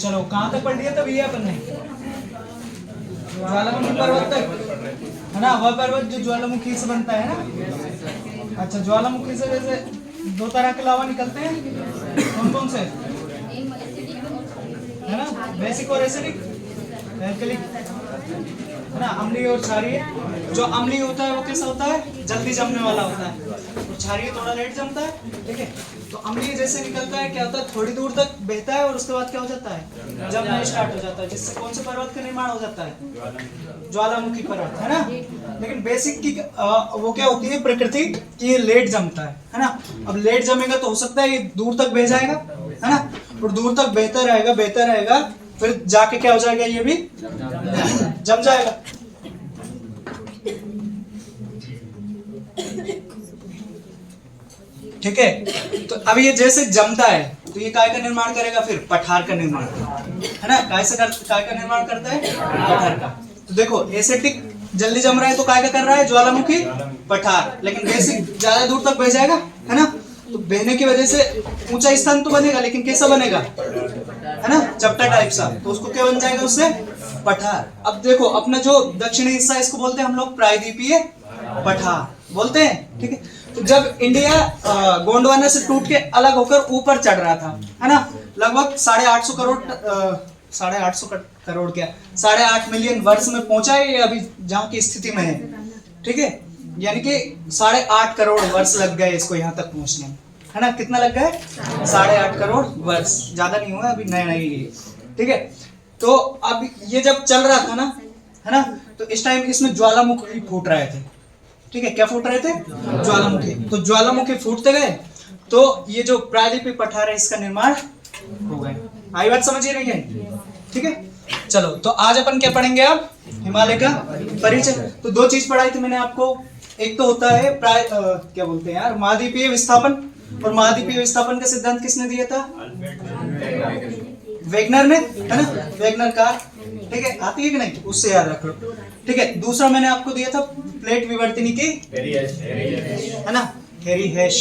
चलो कहाँ तक पढ़ लिया तब ये अपन ने? ज्वालामुखी पर्वत तक है ना। वह पर्वत जो ज्वालामुखी से बनता है ना। अच्छा, ज्वालामुखी से वैसे दो तरह के लावा निकलते हैं, कौन कौन से है ना? बेसिक और एसिडिक, एल्कलिक है ना, अम्लीय और क्षारीय। जो अम्लीय होता है वो कैसा होता है? जल्दी जमने वाला होता है, और क्षारीय थोड़ा लेट जमता है। ठीक है, तो अम्लीय जैसे निकलता है क्या होता है? थोड़ी दूर तक बहता है और उसके बाद क्या हो जाता है? जमना स्टार्ट हो जाता है, जिससे कौन से पर्वत का निर्माण हो जाता है? ज्वालामुखी पर्वत है ना। लेकिन बेसिक की वो क्या होती है प्रकृति कि ये लेट जमता है ना। अब लेट जमेगा तो हो सकता है ये दूर तक बह जाएगा है ना, और दूर तक बहता रहेगा, फिर जाके क्या हो जाएगा? ये भी जम जाएगा। ठीक है, तो अब ये जैसे जमता है तो ये काय का निर्माण करेगा? फिर पठार का निर्माण है ना। काय का निर्माण करता है? पठार का। तो देखो एसिडिक जल्दी जम रहा है तो काय का कर रहा है? ज्वालामुखी पठार। लेकिन बेसिक ज्यादा दूर तक बह जाएगा है ना, तो बहने की वजह से ऊंचा स्थान तो बनेगा, लेकिन कैसा बनेगा है ना? चपटा टाइप सा, तो उसको क्या बन जाएगा? उससे पठार। अब देखो अपना जो दक्षिणी हिस्सा इसको बोलते हैं हम लोग प्रायद्वीपीय पठार बोलते हैं। ठीक है, तो जब इंडिया गोंडवाना से टूट के अलग होकर ऊपर चढ़ रहा था है ना, लगभग 850 करोड़ 850 करोड़ क्या 8.5 मिलियन वर्ष में पहुंचा है ये अभी जहां की स्थिति में है। ठीक है, यानी कि 8.5 करोड़ वर्ष लग गए इसको यहाँ तक पहुंचने में है ना। कितना लग गए? 8.5 करोड़ वर्ष, ज्यादा नहीं हुआ, अभी नया ही है। ठीक है, तो अब ये जब चल रहा था ना है ना, तो इस टाइम इसमें ज्वालामुखी फूट रहे थे। ठीक है, क्या फूट रहे थे? ज्वालामुखी। तो ज्वालामुखी फूटते गए तो ये जो प्रायद्वीपीय पठार है इसका निर्माण हो गए। आई बात समझ ही रही है? ठीक है, चलो तो आज अपन क्या पढ़ेंगे? अब हिमालय का परिचय। तो दो चीज पढ़ाई थी मैंने आपको, एक तो होता है क्या बोलते हैं यार, महाद्वीपीय विस्थापन। और महाद्वीपीय विस्थापन का सिद्धांत किसने दिया था? वेगनर ने है ना, वेगनर का। ठीक है, आती है कि नहीं? उससे याद रखो। ठीक है, दूसरा मैंने आपको दिया था प्लेट विवर्तनी की है ना, हेरी हेश।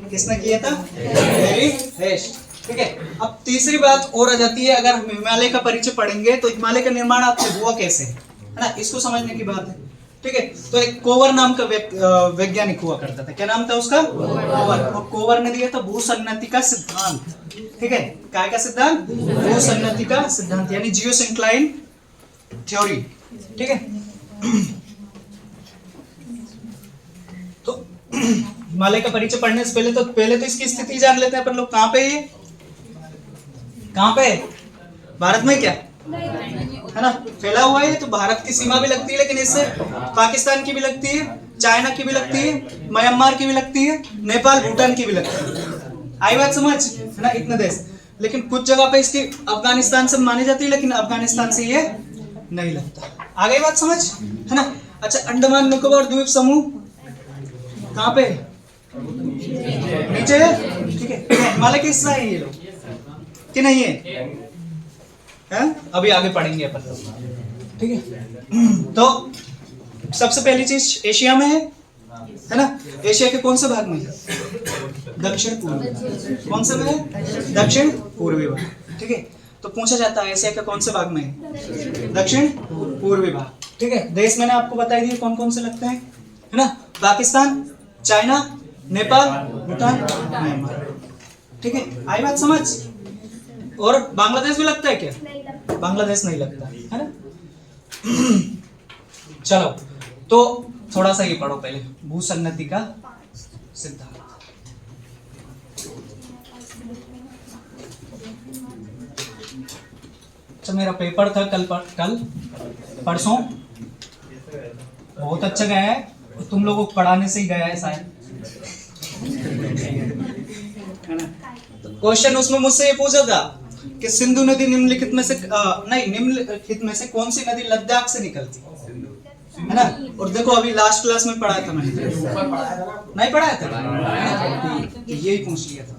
किसने किया था? हेरी हेश। ठीक है, अब तीसरी बात और आ जाती है, अगर हम हिमालय का परिचय पढ़ेंगे तो हिमालय का निर्माण आपसे हुआ कैसे है ना, इसको समझने की बात है। ठीक है, तो एक कोवर नाम का वैज्ञानिक हुआ करता था। क्या नाम था उसका? कोवर। और कोवर ने दिया था भूसन्नति का सिद्धांत। ठीक है, काय का सिद्धांत? भूसन्नति का सिद्धांत, यानी जियोसिंक्लाइन थ्योरी। ठीक है, तो हिमालय का परिचय पढ़ने से पहले तो इसकी स्थिति जान लेते हैं अपन लोग। कहाँ पे ये? कहाँ पे? भारत में क्या है ना, फैला हुआ है। तो भारत की सीमा भी लगती है, लेकिन इससे पाकिस्तान की भी लगती है, चाइना की भी लगती है, म्यांमार की भी लगती है, नेपाल भूटान की भी लगती है। आई बात समझ है ना, इतने देश। लेकिन कुछ जगह पे इसकी अफगानिस्तान से मानी जाती है, लेकिन अफगानिस्तान से ये नहीं लगता। आ गई बात समझ है ना। अच्छा, अंडमान निकोबार द्वीप समूह कहाँ पे? नीचे है। ठीक है, हिमालय के हिस्सा है ये लोग कि नहीं है? अभी आगे पढ़ेंगे अपन लोग। ठीक है, तो सबसे पहली चीज एशिया में है ना। एशिया के कौन से भाग में? दक्षिण पूर्व। कौन से में है? दक्षिण पूर्वी भाग। ठीक है, तो पूछा जाता है एशिया के कौन से भाग में है? दक्षिण पूर्वी भाग। ठीक है, देश मैंने आपको बता दिए कौन कौन से लगते हैं है ना, पाकिस्तान, चाइना, नेपाल, भूटान, म्यांमार। ठीक है, आई बात समझ। और बांग्लादेश भी लगता है क्या? बांग्लादेश नहीं लगता है ना। चलो तो थोड़ा सा ये पढ़ो पहले, भूसन्नति का सिद्धांत। अच्छा, मेरा पेपर था कल परसों, बहुत अच्छा गया है, तुम लोगों को पढ़ाने से ही गया है शायद। क्वेश्चन उसमें मुझसे ये पूछा था कि सिंधु नदी निम्नलिखित में से निम्नलिखित में से कौन सी नदी लद्दाख से निकलती है ना। और देखो अभी लास्ट क्लास में पढ़ाया था मैंने, नहीं पढ़ाया था, यही पूछ लिया था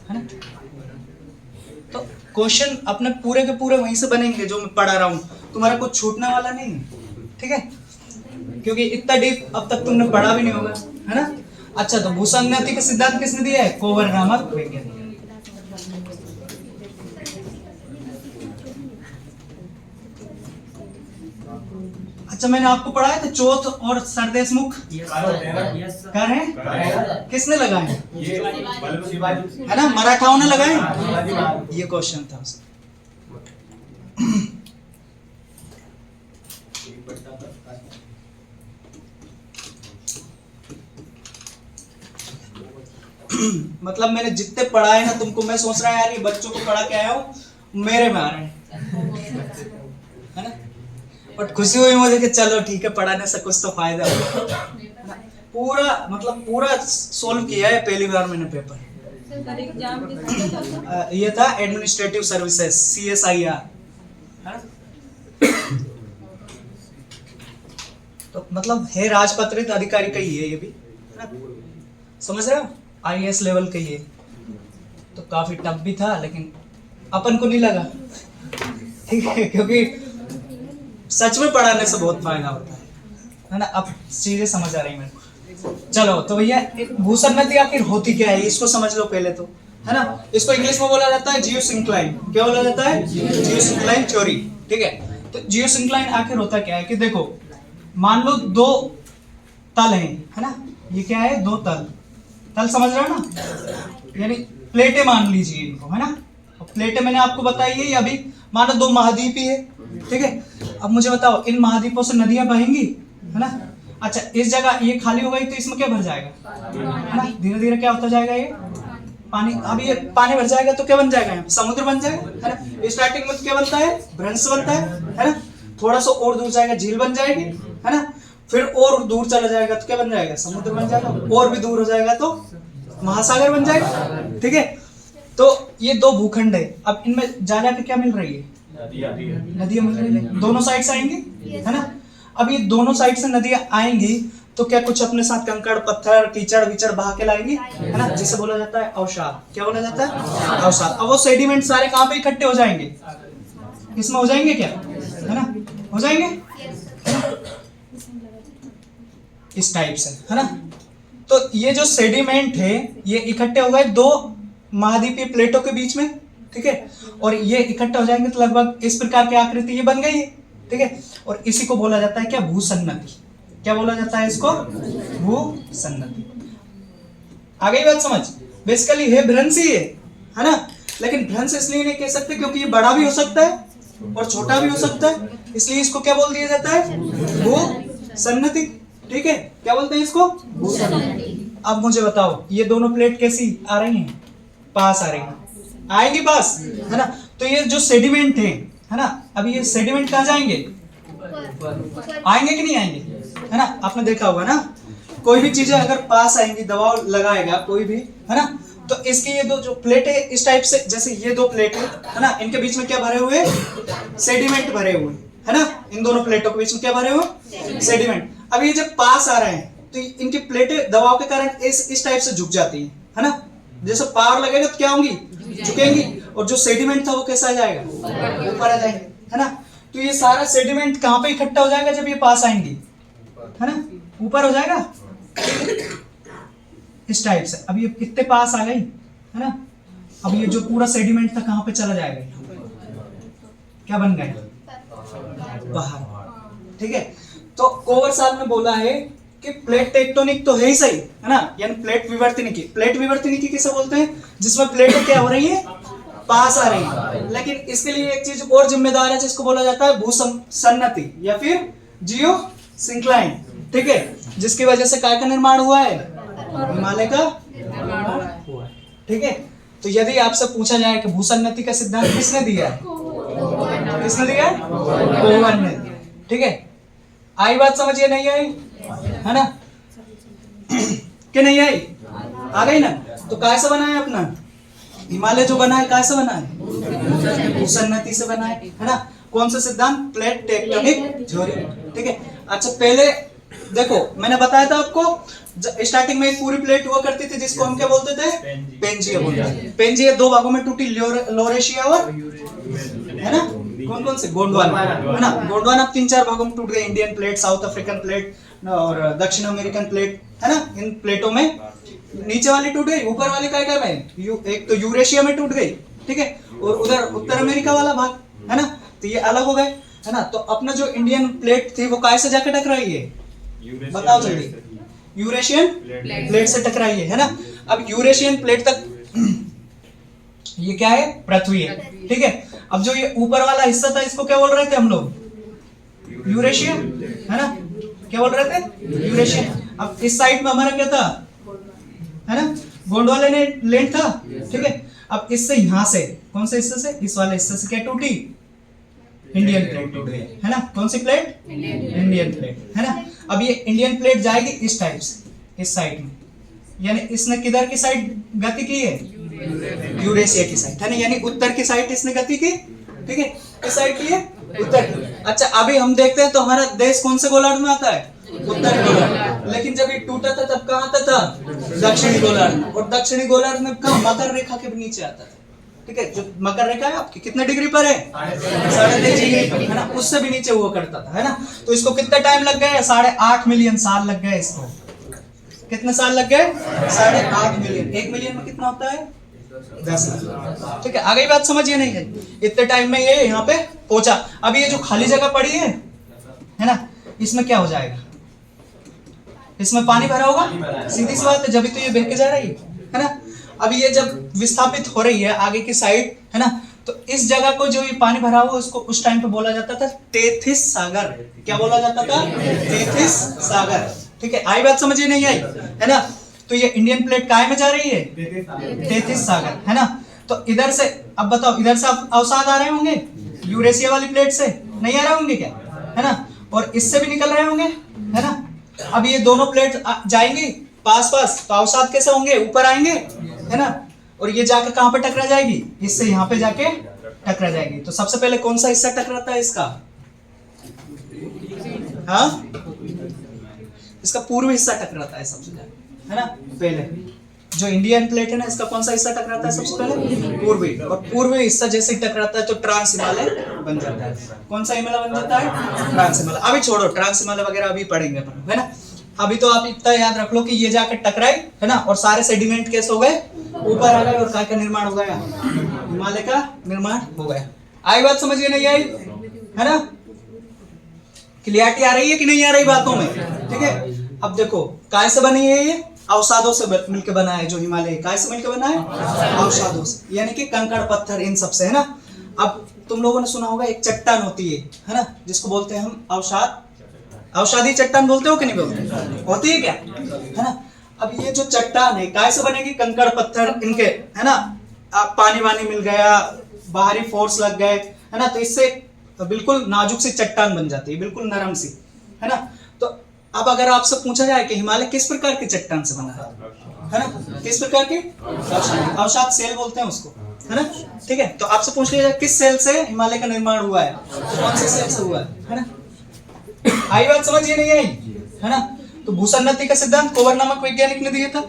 है ना। तो क्वेश्चन अपने पूरे के पूरे वहीं से बनेंगे जो मैं पढ़ा रहा हूँ, तुम्हारा कुछ छूटने वाला नहीं है। ठीक है, क्योंकि इतना डीप अब तक तुमने पढ़ा भी नहीं होगा है ना। अच्छा, तो भूसन्नति का सिद्धांत किसने दिया है? कोवर नामक वैज्ञानिक। अच्छा मैंने आपको पढ़ाया था चौथ और सरदेशमुख कर हैं, किसने लगाए है ना, मराठाओं ने लगाए, ये क्वेश्चन था उसका। मतलब मैंने जितने पढ़ाए ना तुमको, मैं सोच रहा यार ये बच्चों को पढ़ा के आया हूँ, मेरे में आ रहे हैं, है ना। बट खुशी हुई मुझे कि चलो ठीक है, पढ़ाने से कुछ तो फायदा हो। पूरा मतलब पूरा सोल्व किया है पहली बार मैंने पेपर। ये था एडमिनिस्ट्रेटिव सर्विसेज CSIR, तो मतलब है राजपत्रित अधिकारी का ही है ये भी, है ना, समझ रहे हो, IAS लेवल का ही है। तो काफी टफ भी था लेकिन अपन को नहीं लगा, ठीक है, क्योंकि सच में पढ़ाने से बहुत फायदा होता है ना। अब चीजें समझ आ रही मेरे को। चलो तो भैया भूसन्नति आखिर होती क्या है इसको समझ लो पहले तो, है ना। इसको इंग्लिश में बोला जाता है जियोसिंक्लाइन। क्या बोला जाता है? जियोसिंक्लाइन थ्योरी, ठीक है। तो जियोसिंक्लाइन आखिर होता क्या है कि देखो मान लो दो तल हैं, है ना, ये क्या है, दो तल, तल समझ रहे हो ना, यानी प्लेटें मान लीजिए इनको, है ना। प्लेटें मैंने आपको बताई है, या अभी मानो दो महाद्वीप ही है, ठीक है। अब मुझे बताओ इन महाद्वीपों से नदियां बहेंगी, है ना। अच्छा इस जगह ये खाली हो गई तो इसमें क्या भर जाएगा, है ना, धीरे धीरे क्या होता जाएगा, ये पानी, अब ये पानी भर जाएगा तो क्या बन जाएगा, समुद्र बन जाएगा, है ना। स्टार्टिंग में क्या बनता है, भ्रंश बनता है ना। थोड़ा सा और दूर जाएगा झील बन जाएगी, है ना। फिर और दूर चला जाएगा तो क्या बन जाएगा, समुद्र बन जाएगा। और भी दूर हो जाएगा तो महासागर बन जाएगा, ठीक है। तो ये दो भूखंड है, अब इनमें जा जाकर क्या मिल रही है, नदियां मिल रही है, दोनों साइड से आएंगी, है ना। अब ये दोनों साइड से नदियां आएंगी तो क्या कुछ अपने साथ कंकड़ पत्थर कीचड़ विचड़ बहा के लाएंगी, है ना, जिसे बोला जाता है अवसाद। क्या बोला जाता है, अवसाद। अब वो सेडिमेंट सारे कहां पे इकट्ठे हो जाएंगे, इसमें हो जाएंगे क्या, है ना, हो जाएंगे इस टाइप से, है ना। तो ये जो सेडिमेंट है ये इकट्ठे हो गए दो महाद्वीपीय प्लेटों के बीच में, ठीक है। और ये इकट्ठे हो जाएंगे तो लगभग इस प्रकार की आकृति ये बन गई है, ठीक है। और इसी को बोला जाता है क्या, भूसन्नति। क्या बोला जाता है इसको, भूसन्नति। आ गई बात समझ। बेसिकली है भ्रंश ही है ना, लेकिन भ्रंश इसलिए नहीं कह सकते क्योंकि ये बड़ा भी हो सकता है और छोटा भी हो सकता है, इसलिए इसको क्या बोल दिया जाता है, भूसन्नति, ठीक है। क्या बोलते हैं इसको, भूसन्नति। अब मुझे बताओ ये दोनों प्लेट कैसी आ रही हैं, पास आ रही हैं, आएंगी पास, है ना। तो ये जो सेडिमेंट है ना, अब ये सेडिमेंट कहाँ जाएंगे, आएंगे कि नहीं आएंगे, है ना। आपने देखा होगा ना, कोई भी चीजें अगर पास आएंगी, दबाव लगाएगा कोई भी, है ना, तो इसकी ये दो जो प्लेट है इस टाइप से, जैसे ये दो प्लेट है ना, इनके बीच में क्या भरे हुए, सेडिमेंट भरे हुए, है ना। इन दोनों प्लेटों के बीच में क्या भरे हुए, सेडिमेंट। अब ये जब पास आ रहे हैं तो इनकी प्लेटें दबाव के कारण इस टाइप से झुक जाती है ना। जैसे पार लगेगा तो क्या होंगी, झुकेंगी, और जो सेडिमेंट था वो कैसा आ जाएगा, ऊपर आ जाएंगे, है ना। तो ये सारा सेडिमेंट कहाँ पे इकट्ठा हो जाएगा, जब ये पास आएंगी, है ना, ऊपर हो जाएगा इस टाइप से। अब ये कितने पास आ गई, है ना। अब ये जो पूरा सेडिमेंट था कहाँ पे चला जाएगा, क्या बन गया, बाहर, ठीक है। तो कोवर साहब ने बोला है कि प्लेट टेक्टोनिक तो है ही सही, है ना, यानी प्लेट विवर्तनिकी। प्लेट विवर्तनिकी किसे बोलते हैं, जिसमें प्लेटें क्या हो रही है, पास आ रही है। लेकिन इसके लिए एक चीज और जिम्मेदार है जिसको बोला जाता है भूसन्नति या फिर जियोसिंक्लाइन, ठीक है, जिसकी वजह से काय का निर्माण हुआ है, हिमालय का निर्माण हुआ है, ठीक है। तो यदि आपसे पूछा जाए कि भूसन्नति का सिद्धांत किसने दिया है, किसने दिया है, कोवर ने, ठीक है। आई बात समझिए, नहीं आई, है ना, कि नहीं आई, आ गई ना। तो कैसे बना है अपना हिमालय, जो बना है कैसे बना है, भूसन्नति से बना है ना। कौन सा सिद्धांत, प्लेट टेक्टोनिक थ्योरी, ठीक है। अच्छा पहले देखो मैंने बताया था आपको, स्टार्टिंग में एक पूरी प्लेट हुआ करती थी जिसको हम क्या बोलते थे, पेंजिया बोलते थे। पेंजिया दो भागों में टूटी, लोरेशिया और, है ना, कौन कौन से, गोंडवाना, है ना। गोंडवाना 3-4 भागों में टूट गए, Indian plate, south African plate और दक्षिण अमेरिकन प्लेट, है ना। इन प्लेटों में नीचे वाली टूट गई, ऊपर वाली क्या में, एक तो यूरेशिया में टूट गई, ठीक है, और उधर उत्तर अमेरिका वाला भाग, है ना, तो ये अलग हो गए, है ना। तो अपना जो इंडियन प्लेट थी वो काय से जाकर टकराई है, बताओ जल्दी। यूरेशियन प्लेट से टकराई है ना। अब यूरेशियन प्लेट तक ये क्या है, पृथ्वी है, ठीक है। अब जो ये ऊपर वाला हिस्सा था इसको क्या बोल रहे थे हम लोग, यूरेशियन, है ना। क्या बोल रहे थे, यूरेशियन। अब इस साइड में हमारा क्या था, है ना, गोंडवाना लैंड था, ठीक है। अब इससे यहां से, कौन से हिस्से से, इस वाले हिस्से से क्या टूटी, इंडियन प्लेट टूट गई, है ना। कौन सी प्लेट, इंडियन प्लेट, है ना। अब ये इंडियन प्लेट जाएगी इस टाइप से, इस साइड में, यानी इसने किधर की साइड गति की है, यूरेशिया की साइड, है ना, यानी उत्तर की साइड इसने गति की, ठीक है। किस साइड की है, उत्तर की। अच्छा अभी हम देखते हैं तो हमारा देश कौन से गोलार्ध में आता है, उत्तरी गोलार्ध। लेकिन जब ये टूटा था तब कहाँ आता था, दक्षिणी गोलार्ध में। और दक्षिणी गोलार्ध में कहाँ, मकर रेखा के नीचे आता था, ठीक है। जो मकर रेखा है आपकी कितने डिग्री पर है, 23.5 डिग्री पर, है ना, उससे भी नीचे हुआ करता था, है ना। तो इसको कितना टाइम लग गया, 8.5 मिलियन साल लग गए इसको। कितने साल लग गए, 8.5 मिलियन। 1 मिलियन में कितना होता है, 10 लाख, ठीक है। आगे बात समझिए नहीं है, इतने टाइम में ये यहाँ पे पहुंचा। अब ये जो खाली जगह पड़ी है ना, इसमें क्या हो जाएगा, इसमें पानी भरा होगा, सीधी सी बात है, जब तो ये बह के जा रही है ना। अब ये जब विस्थापित हो रही है आगे की साइड, है ना, तो इस जगह को जो ये पानी भरा हुआ उसको उस टाइम पे बोला जाता था टेथिस सागर। क्या बोला जाता था, टेथिस सागर, ठीक है। आई बात समझिए नहीं आई, है ना। तो ये इंडियन प्लेट काय में जा रही है, टेथिस सागर, है ना। तो इधर से, अब बताओ, इधर से अवसाद आ रहे होंगे यूरेशिया वाली प्लेट से, नहीं आ रहे होंगे क्या, है ना। और इससे भी निकल रहे होंगे, है ना। अब ये दोनों प्लेट जाएंगी पास पास, तो अवसाद कैसे होंगे, ऊपर आएंगे, है ना। और ये जाके कहां पे टकरा जाएगी, इससे यहां पे जाके टकरा जाएगी। तो सबसे पहले कौन सा हिस्सा टकराता है इसका, हाँ, इसका पूर्वी हिस्सा टकराता है सबसे ज्यादा, है ना। पहले जो इंडियन प्लेट है ना, इसका कौन सा हिस्सा टकराता है सबसे पहले, पूर्वी। और पूर्वी हिस्सा जैसे ही टकराता है तो ट्रांस हिमालय बन जाता है। कौन सा हिमालय बन जाता है, ट्रांस हिमालय। अभी छोड़ो, ट्रांस हिमालय वगैरह अभी पढ़ेंगे अपन, है ना। अभी तो आप इतना याद रख लो कि ये जाकर टकराई, है ना, और सारे सेडिमेंट कैसे हो गए, ऊपर आ गए, और काय का निर्माण हो गया, हिमालय का निर्माण हो गया। आई बात समझिए नहीं आई, है ना। क्लियरिटी आ रही है कि नहीं आ रही बातों में, ठीक है। अब देखो काय से बनी है ये, अवसादों से मिलकर बना है। जो हिमालय काय से मिलकर बना है, अवसादों से, यानी कि कंकड़ पत्थर इन सब से, है ना। अब तुम लोगों ने सुना होगा एक चट्टान होती है ना, जिसको बोलते हैं हम अवसाद, अवसादी चट्टान बोलते हो कि नहीं बोलते, होती है क्या, है ना। अब ये जो चट्टान है काय से बनेगी, कंकड़ पत्थर इनके, है ना। पानी वानी मिल गया, बाहरी फोर्स लग गए, है ना, तो इससे बिल्कुल नाजुक सी चट्टान बन जाती है, बिल्कुल नरम सी, है ना। तो अब अगर आपसे पूछा जाए कि हिमालय किस प्रकार की चट्टान से बना है ना, किस प्रकार की, अवसाद सेल बोलते हैं उसको, है ना, ठीक है। तो आपसे पूछ लिया जाए किस सेल से हिमालय का निर्माण हुआ है, तो कौन से सेल से हुआ है ना। आई बात समझिए नहीं आई, है ना। तो भूसन्नति का सिद्धांत कोवर नामक वैज्ञानिक ने दिया था,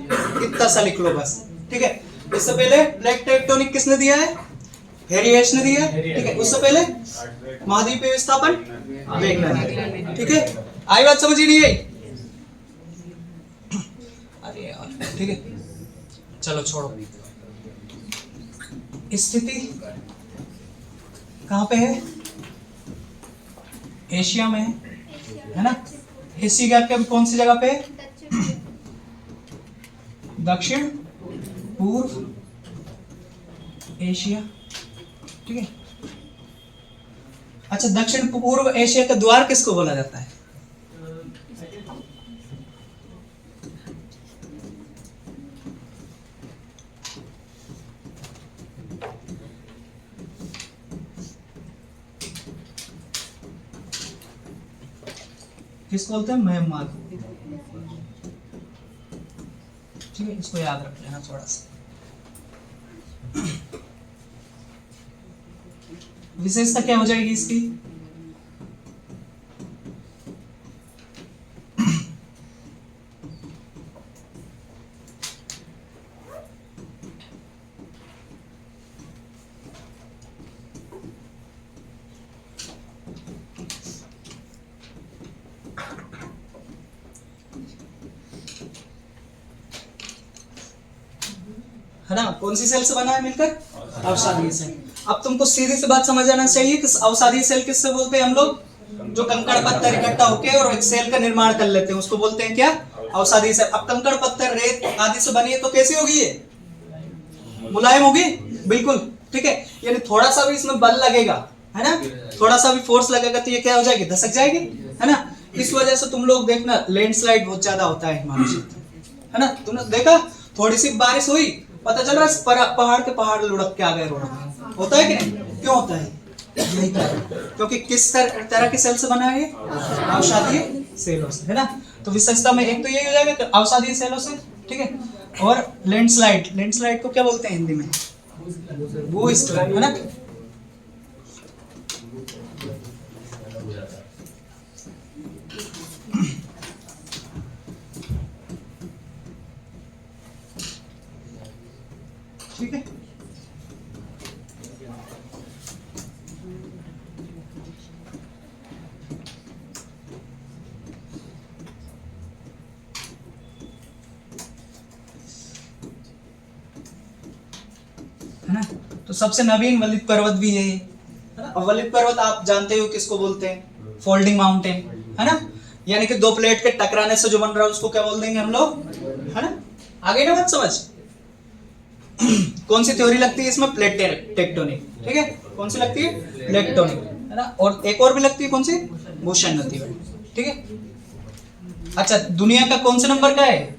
इतना सा लिख लो बस, ठीक है। इससे पहले प्लेट टेक्टोनिक किसने दिया है, हैरी एश ने दिया है, ठीक है। उससे पहले महाद्वीपीय विस्थापन वैज्ञानिक, ठीक है। आई बात समझिए नहीं आई, अरे यार, ठीक है, चलो छोड़ो। स्थिति कहां पे है, एशिया में है ना। एशिया के कौन सी जगह पे, दक्षिण पूर्व एशिया, ठीक है। अच्छा, दक्षिण पूर्व एशिया का द्वार किसको बोला जाता है, किसको बोलते हैं, म्यांमार, ठीक है। इसको याद रख लेना थोड़ा सा। विशेषता क्या हो जाएगी इसकी, है ना। कौन सी सेल से बना है मिलकर, अवसादीय सेल। अब तुमको सीधी सी बात समझ आना चाहिए कि अवसादी सेल किससे बोलते हैं हम लोग? जो कंकड़ पत्थर इकट्ठा होके और एक सेल का निर्माण कर लेते हैं उसको बोलते हैं क्या? अवसादी सेल। अब कंकड़ पत्थर रेत आदि से बनी है तो कैसी होगी ये? मुलायम होगी, बिल्कुल, ठीक है। यानी थोड़ा सा भी इसमें बल लगेगा, है ना, थोड़ा सा भी फोर्स लगेगा तो ये क्या हो जाएगी? धसक जाएगी, है ना। इस वजह से तुम लोग देखना लैंडस्लाइड बहुत ज्यादा होता है हिमालय क्षेत्र, है ना। तुमने देखा थोड़ी सी बारिश हुई, पता चल रहा है पहाड़ के पहाड़ लुढ़क के आ गए रोड में, होता है कि नहीं? क्यों होता है? यही कारण, क्योंकि किस तरह के सेल से बना है? अवसादीय सेलों से, है ना। तो विशेषता में एक तो यही हो जाएगा कि अवसादीय सेलों से, ठीक है। और लैंडस्लाइड, लैंडस्लाइड को क्या बोलते हैं हिंदी में? भूस्खलन, है ना। ठीक है, है ना। तो सबसे नवीन वलित पर्वत भी है ना। और वलित पर्वत आप जानते हो किसको बोलते हैं? फोल्डिंग माउंटेन, है ना। यानी कि दो प्लेट के टकराने से जो बन रहा है उसको क्या बोल देंगे हम लोग, है ना। आगे ना बात समझ। कौन सी थ्योरी लगती है इसमें? प्लेट टेक्टोनिक, ठीक है। कौन सी लगती है? प्लेट टेक्टोनिक, है ना। और एक और भी लगती है, कौन सी? भूषण, ठीक है। अच्छा, दुनिया का कौन से नंबर का है?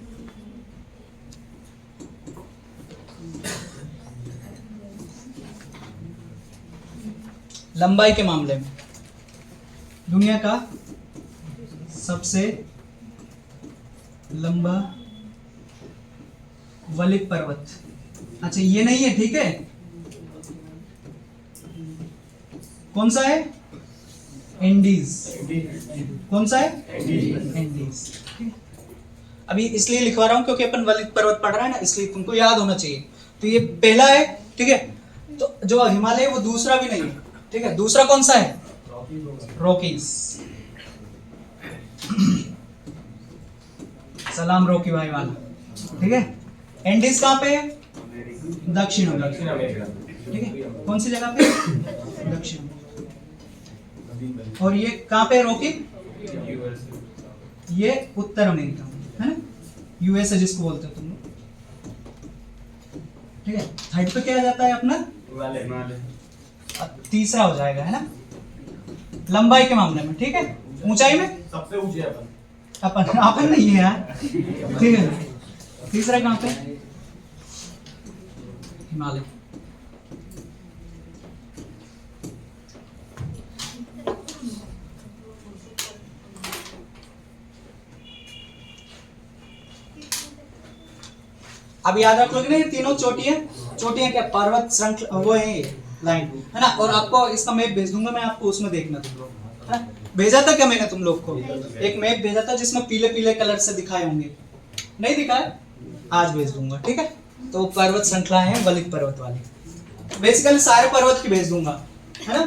लंबाई के मामले में दुनिया का सबसे लंबा वलित पर्वत, अच्छा ये नहीं है, ठीक है। कौन सा है? एंडीज। कौन सा है? एंडीज। अभी इसलिए लिखवा रहा हूं क्योंकि अपन वलित पर्वत पढ़ रहा है ना, इसलिए तुमको याद होना चाहिए। तो ये पहला है, ठीक है। तो जो हिमालय वो दूसरा भी नहीं है, ठीक है। दूसरा कौन सा है? रॉकीज। सलाम रॉकी भाई वाला, ठीक है। एंडीज कहां पे है? दक्षिण अमेरिका, ठीक है। कौन सी जगह पे? दक्षिण। और ये कहां पे रॉकी? ये उत्तर अमेरिका में, है ना। यूएसए जिसको बोलते हो तुम लोग, ठीक है। थर्ड पे क्या आ जाता है अपना? तीसरा हो जाएगा, है ना, लंबाई के मामले में, ठीक है। ऊंचाई में सबसे ऊंचे अपन नहीं है यार, ठीक है। तीसरा कहां पे? हिमालय। अब याद रख लोगे ना, ये तीनों चोटियां, चोटियां क्या? पर्वत श्रृंखला वो है लाइन, है ना। और आपको इसका मैप भेज दूंगा मैं, आपको उसमें देखना तुम लोग, है ना। भेजा था क्या मैंने तुम लोग को? एक मैप भेजा था जिसमें पीले पीले कलर से दिखाए होंगे, नहीं दिखाए? आज भेज दूंगा, ठीक है। तो पर्वत श्रृंखला है वलित पर्वत वाली, बेसिकली सारे पर्वत की भेज दूंगा, है ना।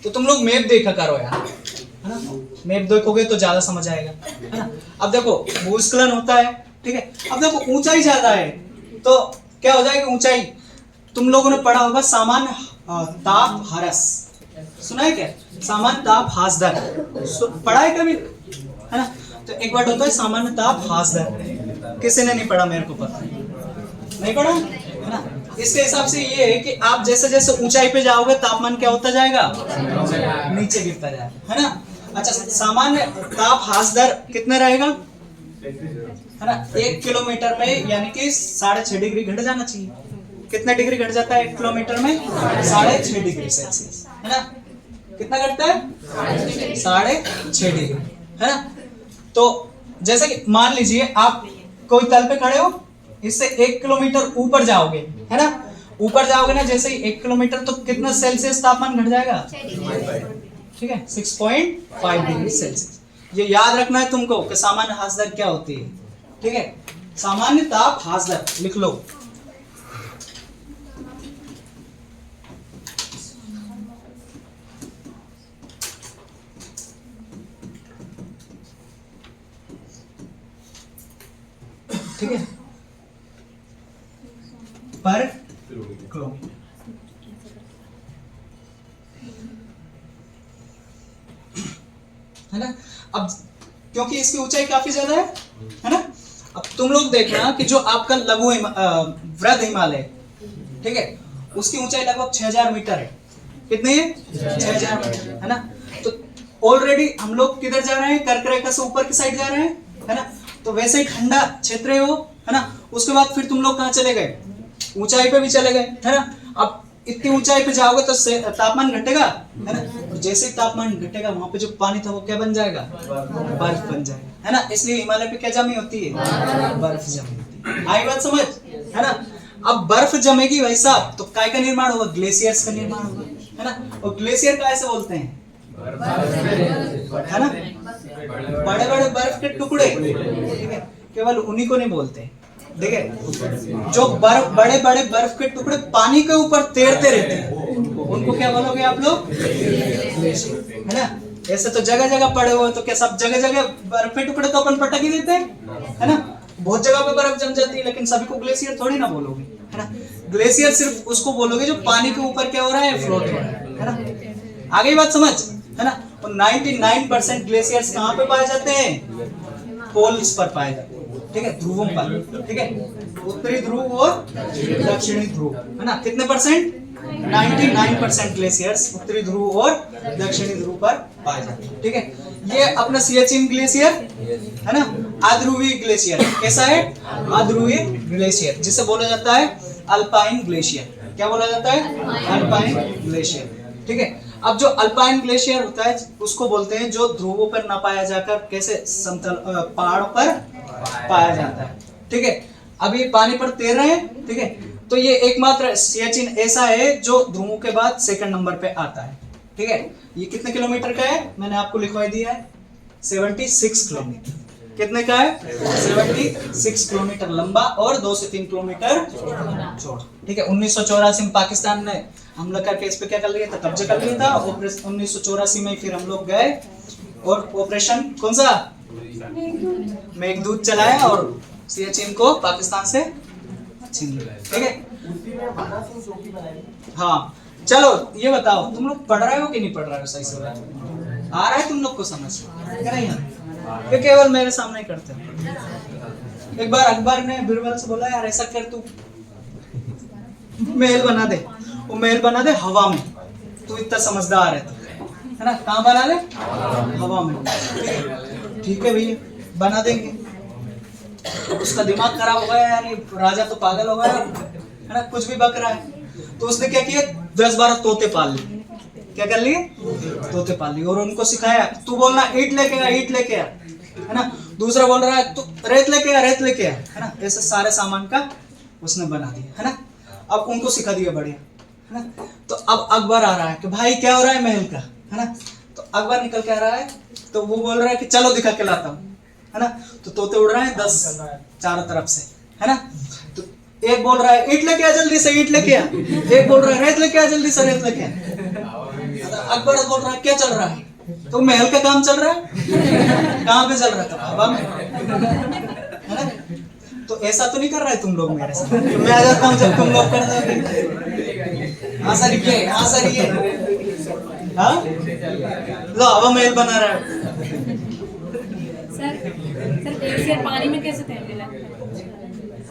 तो तुम लोग मैप देखा करो यार, है ना। मैप देखोगे तो ज्यादा समझ आएगा, है ना। अब देखो भूस्खलन होता है, ठीक है। अब देखो ऊंचाई ज्यादा है तो क्या हो जाएगी? ऊंचाई तुम लोगों ने पढ़ा होगा सामान्य ताप ह्रास, सुना है क्या? सामान्य ताप ह्रास दर पढ़ा है कभी, है ना। तो एक वर्ड होता है सामान्य ताप ह्रास दर, किसी ने नहीं पढ़ा, मेरे को पता नहीं पढ़ा, है ना। इसके हिसाब से ये है कि आप जैसे जैसे ऊंचाई पे जाओगे तापमान क्या होता जाएगा? नीचे गिरता जाएगा, है ना। अच्छा, सामान्य ताप ह्रास दर कितना रहेगा, है ना? 1 किलोमीटर में यानी कि 6.5 डिग्री घट जाना चाहिए। कितना डिग्री घट जाता है 1 किलोमीटर में? 6.5 डिग्री सेल्सियस, है ना। कितना घटता है? 6.5 डिग्री, है ना। तो जैसे कि मान लीजिए आप कोई तल पे खड़े हो, इससे 1 किलोमीटर ऊपर जाओगे, है ना। ऊपर जाओगे ना जैसे ही 1 किलोमीटर, तो कितना सेल्सियस तापमान घट जाएगा? ठीक है, 6.5 डिग्री सेल्सियस। ये याद रखना है तुमको कि सामान्य ह्रास दर क्या होती है, ठीक है। सामान्य ताप ह्रास दर लिख लो। ठीक है, पर किलोमीटर। है ना। अब क्योंकि इसकी ऊंचाई काफी ज्यादा है ना। अब तुम लोग देखना कि जो आपका वृहद हिमालय, ठीक है, उसकी ऊंचाई लगभग 6000 मीटर है। कितनी है? 6000 मीटर, है ना। तो ऑलरेडी हम लोग किधर जा रहे हैं? कर्क रेखा से ऊपर की साइड जा रहे हैं, है ना। तो वैसे ही ठंडा क्षेत्र है वो, है ना। उसके बाद फिर तुम लोग कहाँ चले गए? ऊंचाई पे भी चले गए, है ना। अब इतनी ऊंचाई पे जाओगे तो तापमान घटेगा, है ना। तो जैसे ही तापमान घटेगा वहां पे जो पानी था वो क्या बन जाएगा? बर्फ बन जाएगा, है ना। इसलिए हिमालय पे क्या जमी होती है? बर्फ जमी होती है। आई बात समझ, है ना। अब बर्फ जमेगी भाई साहब तो काय का निर्माण होगा? ग्लेशियर्स का निर्माण होगा, है ना। और ग्लेशियर काय से बोलते हैं? है ना, बड़े बड़े बर्फ के टुकड़े, ठीक है, केवल उन्हीं को नहीं बोलते। देखिए जो बर्फ, बड़े बड़े बर्फ के टुकड़े पानी के ऊपर तैरते रहते हैं, उनको क्या बोलोगे आप लोग? है ना। ऐसे तो जगह जगह पड़े हुए, तो क्या सब जगह जगह बर्फ के टुकड़े तो अपन पटक ही देते हैं, है ना। बहुत जगह पे बर्फ जम जाती है, लेकिन सभी को ग्लेशियर थोड़ी ना बोलोगे, है ना। ग्लेशियर सिर्फ उसको बोलोगे जो पानी के ऊपर क्या हो रहा है? फ्लोट हो रहा है ना। आगे बात समझ, है ना। और 99% ग्लेशियर्स कहाँ पे पाए जाते हैं? पोल्स पर पाए जाते हैं, ठीक है, ध्रुवों पर, ठीक है, उत्तरी ध्रुव और दक्षिणी ध्रुव, है ना। कितने परसेंट? 99% ग्लेशियर्स उत्तरी ध्रुव और दक्षिणी ध्रुव पर पाए जाते हैं, ठीक है। ये अपना सियाचिन ग्लेशियर, है ना, अध्रुवीय ग्लेशियर। कैसा है? अध्रुवीय ग्लेशियर, जिसे बोला जाता है अल्पाइन ग्लेशियर। क्या बोला जाता है? अल्पाइन ग्लेशियर, ठीक है। अब जो अल्पाइन ग्लेशियर होता है उसको बोलते हैं जो ध्रुवों पर ना पाया जाकर कैसे समतल पहाड़ों पर पाया जाता है, ठीक है। अब ये पानी पर तैर रहे हैं, ठीक है। तो ये एकमात्र सियाचिन ऐसा है जो ध्रुवों के बाद सेकंड नंबर पे आता है, ठीक है। ये कितने किलोमीटर का है? मैंने आपको लिखवा दिया है 76 किलोमीटर। कितने का है? 76 किलोमीटर लंबा और 2 से 3 किलोमीटर चौड़ा, ठीक है। 1984 में पाकिस्तान ने हमला करके इस पे क्या कर लिया था? कब्जा कर लिया था। 1984 में फिर हम लोग गए और ऑपरेशन कौन सा? मेघदूत चलाया और सियाचिन को पाकिस्तान से छीन लिया, ठीक है। हाँ चलो ये बताओ, तुम लोग पढ़ रहे हो कि नहीं पढ़ रहे हो? सही से आ रहा है तुम लोग को समझ? नहीं ये केवल मेरे सामने ही करते हैं। एक बार अकबर ने बीरबल से बोला, यार ऐसा कर, तू महल बना दे। वो महल बना दे हवा में, तू इतना समझदार है, है ना। कहाँ बना दे? हवा में, ठीक है भैया, बना देंगे। उसका दिमाग खराब हो गया, यार ये राजा तो पागल हो गया, है ना, कुछ भी बक रहा है। तो उसने क्या किया? 10-12 तोते पाल लिए। क्या कर लिए? तोते पाल लिए और उनको सिखाया, तू बोलना ईंट लेके आ, ईंट लेके आ, है ना। दूसरा बोल रहा है तू रेत लेके आ, रेत लेके आ, है ना। ऐसे सारे सामान का उसने बना दिया, है ना। अब उनको सिखा दिया बढ़िया, है ना। तो अब अकबर आ रहा है कि भाई क्या हो रहा है महल का, है ना। तो अकबर निकल के आ रहा है, तो वो बोल रहा है कि चलो दिखा के लाता हूँ, है ना। तो तोते उड़ रहे हैं 10 चारों तरफ से, है ना। तो एक बोल रहा है ईंट लेके आ, जल्दी से ईंट लेके आ। एक बोल रहा है रेत लेके आ, जल्दी से रेत लेके आ। अकबर बोल रहा है क्या चल रहा है? तो महल का काम चल रहा है। कहाँ पे चल रहा था? हवा में, है ना। तो ऐसा तो नहीं कर रहा है तुम लोग मेरे साथ? मैं आ जाता हूँ जब तुम लोग कर दोगे। हाँ सर ये, हाँ सर ये, हाँ लो हवा महल बना रहा है। सर ग्लेशियर पानी में कैसे तैरने लगता है?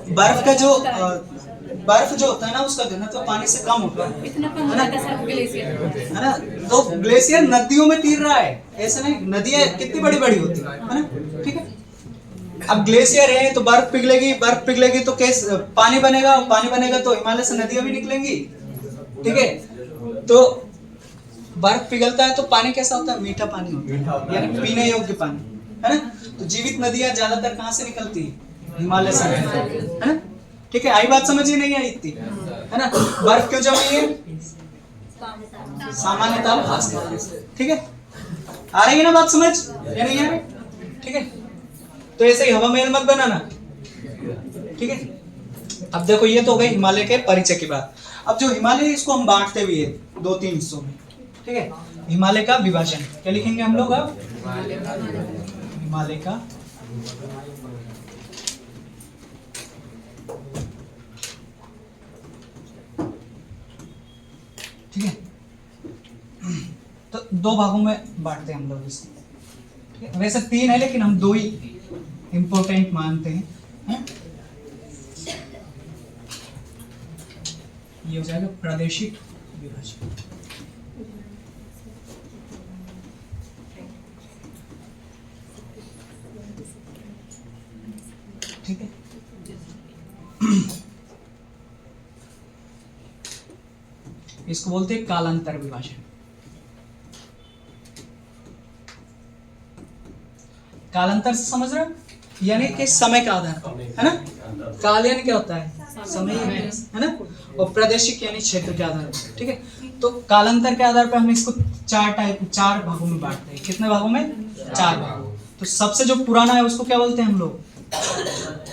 बर्फ जो होता है ना उसका घनत्व पानी से कम होता है, इतना कम होता है सर ग्लेशियर, है ना। तो ग्लेशियर नदियों में तैर रहा है, ऐसा नहीं। नदियां कितनी बड़ी बड़ी होती है ना, ठीक है। अब ग्लेशियर है तो बर्फ पिघलेगी, बर्फ पिघलेगी तो कैसे पानी बनेगा, पानी बनेगा तो हिमालय से नदियां भी निकलेंगी, ठीक है। तो बर्फ पिघलता है तो पानी कैसा होता है? मीठा पानी होता है, यानी पीने योग्य पानी, है ना। तो जीवित नदियां ज्यादातर कहाँ से निकलती है? हिमालय से, है ना। ठीक है, आई बात समझ ही नहीं आई इतनी, है ना। बर्फ क्यों जमी है? सामान्यतः खासतौर से, ठीक है। आ रही है ना बात समझ या नहीं आ रही? ठीक है, तो ऐसे ही हवा महल मत बनाना, ठीक है। अब देखो ये तो हो गई हिमालय के परिचय की बात। अब जो हिमालय इसको हम बांटते भी है 2-3 हिस्सों में, ठीक है। हिमालय का विभाजन क्या लिखेंगे हम लोग? अब हिमालय का ठीक है। तो 2 भागों में बांटते हैं हम लोग इसको, ठीक है? वैसे 3 है लेकिन हम 2 ही इंपॉर्टेंट मानते हैं। ये हो जाएगा प्रादेशिक विभाजन। ठीक है, इसको बोलते हैं कालांतर विभाजन। कालांतर से समझ रहे हो, यानी कि समय का आधार पर, है ना। काल यानी क्या होता है, समय, है ना। और प्रादेशिक यानी क्षेत्र के आधार पर। ठीक है, तो कालांतर के आधार पर हम इसको 4 भागों में बांटते हैं। कितने भागों में, 4 भागों। तो सबसे जो पुराना है उसको क्या बोलते हैं हम लोग,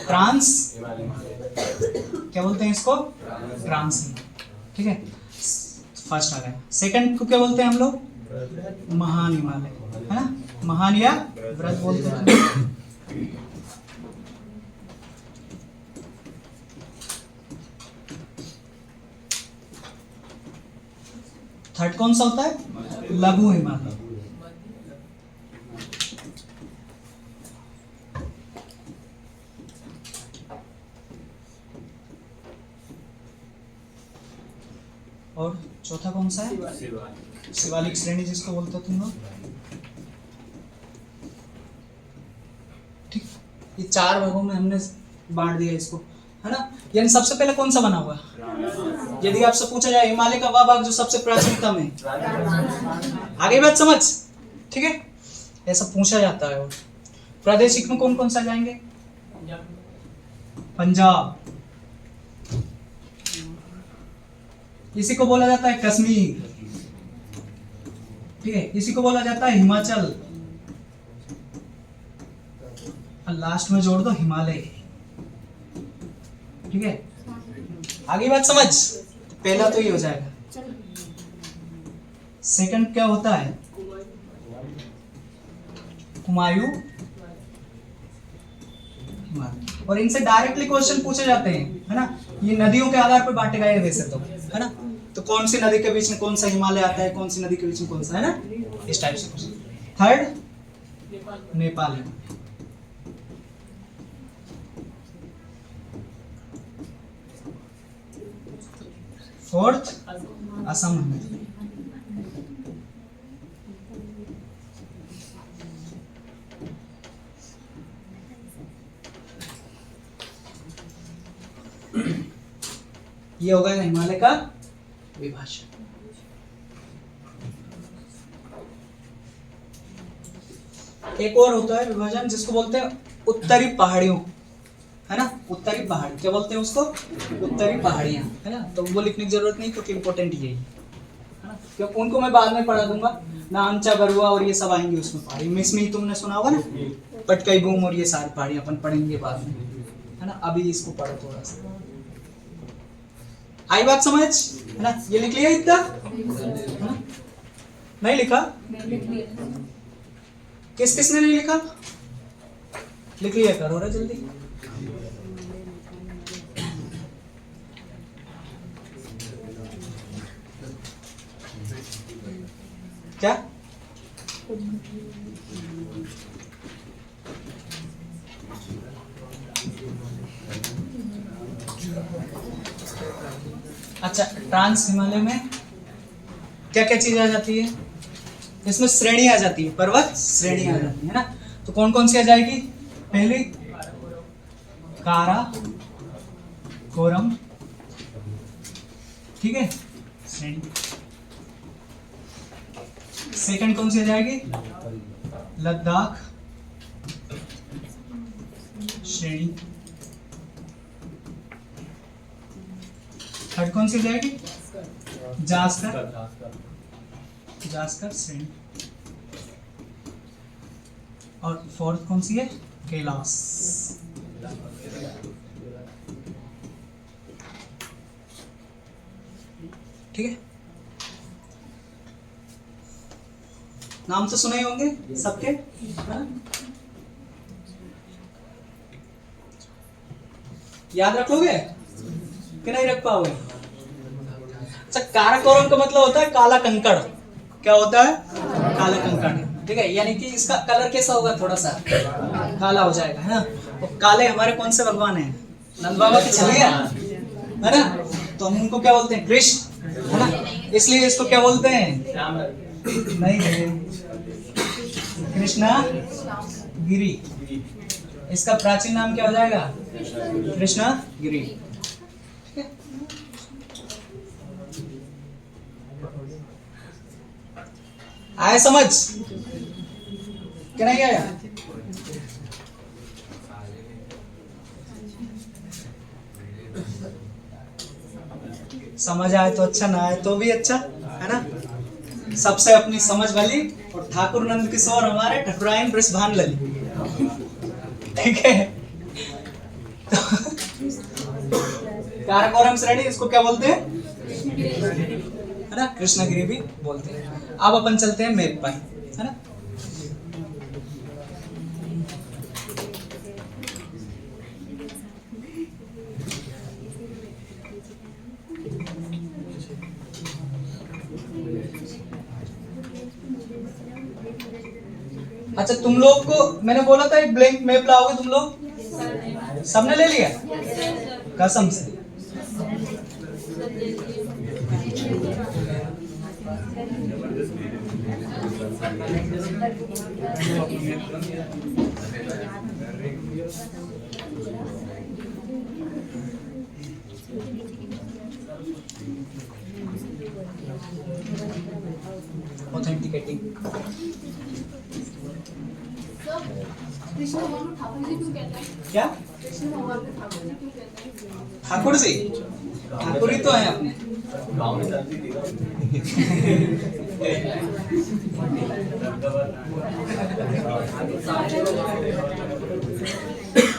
ट्रांस, क्या बोलते हैं इसको, ट्रांस। ठीक है, फर्स्ट आ गया। सेकंड को क्या बोलते हैं हम लोग, महान हिमालय, है ना। महान या व्रत बोलते हैं। थर्ड कौन सा होता है, लघु हिमालय। और चौथा कौन सा है, शिवालिक श्रेणी जिसको बोलते हो तुम लोग। ठीक, ये 4 भागों में हमने बांट दिया इसको, है ना। यानी सबसे पहले कौन सा बना हुआ, यदि आपसे पूछा जाए हिमालय का वह भाग जो सबसे प्राचीनतम है, आगे बात समझ। ठीक है, ऐसा पूछा जाता है। और प्रादेशिक में कौन कौन सा जाएंगे, पंजाब, इसी को बोला जाता है कश्मीर। ठीक है, इसी को बोला जाता है हिमाचल, और लास्ट में जोड़ दो हिमालय। ठीक है, आगे बात समझ। पहला तो ये हो जाएगा। सेकंड क्या होता है, हुमायूं, हिमालय। और इनसे डायरेक्टली क्वेश्चन पूछे जाते हैं, है ना। ये नदियों के आधार पर बांटे गए वैसे तो, है ना। तो कौन सी नदी के बीच में कौन सा हिमालय आता है, कौन सी नदी के बीच में कौन सा, है ना, इस टाइप से। थर्ड नेपाल है। फोर्थ असम है। ये होगा हिमालय का विभाजन। एक और होता है विभाजन जिसको बोलते हैं उत्तरी पहाड़ियों, है ना। उत्तरी पहाड़ी क्या बोलते हैं उसको, उत्तरी पहाड़ियां, है ना। तो वो लिखने की जरूरत नहीं क्योंकि इंपॉर्टेंट यही है ना। क्योंकि उनको मैं बाद में पढ़ा दूंगा, नामचा, बरुआ और ये सब आएंगे उसमें पहाड़ी। मिस में तुमने सुना होगा ना, पटकाई बूम और ये सारी पहाड़ी अपन पढ़ेंगे बाद में, है ना। अभी इसको पढ़ो थोड़ा सा, आई बात समझ, है ना। ये लिख लिया इतना, है ना? नहीं लिखा, किस किसने नहीं लिखा, लिख लिया करो रे जल्दी। क्या अच्छा, ट्रांस हिमालय में क्या क्या चीज आ जाती है, इसमें श्रेणी आ जाती है, पर्वत श्रेणी आ जाती है ना। तो कौन कौन सी आ जाएगी, पहली कारा कोरम, ठीक है, श्रेणी। सेकंड कौन सी आ जाएगी, लद्दाख श्रेणी। थर्ड कौन सी आ जाएगी, जास्कर, जास्कर श्रेणी। और फोर्थ कौन सी है, कैलाश। ठीक है, नाम तो सुने ही होंगे सबके, है ना? याद रख लोगे कि नहीं रख पाओगे। अच्छा, काराकोरम का मतलब होता है काला कंकड़। क्या होता है, काला कंकड़। ठीक है, यानी कि इसका कलर कैसा होगा, थोड़ा सा काला हो जाएगा, है ना। और काले हमारे कौन से भगवान हैं, नंद बाबा की छलिया, है ना। तो हम उनको क्या बोलते हैं, कृष्ण, है ना। इसलिए इसको क्या बोलते हैं, नहीं कृष्णा गिरी, इसका प्राचीन नाम क्या हो जाएगा, कृष्णा गिरी। ठीक है, आया समझ क्या नहीं आया? समझ आए तो अच्छा, ना आए तो भी अच्छा, है ना। सबसे अपनी समझ वाली और ठाकुर नंद किशोर हमारे ठकुराइन वृषभान लली, ठीक है। कारकोरम श्रेणी इसको क्या बोलते हैं, है ना, कृष्णगिरी भी बोलते हैं। अब अपन चलते हैं मैप पर, है ना। अच्छा, तुम लोग को मैंने बोला था एक ब्लैंक मैप लाओगे तुम लोग, सबने ले लिया कसम से। ऑथेंटिकेटिंग कृष्ण भगवान को ठाकुर जी क्यों कहते हैं? क्या, कृष्ण भगवान को ठाकुर जी क्यों कहते हैं? ठाकुर जी, ठाकुर ही तो है अपने।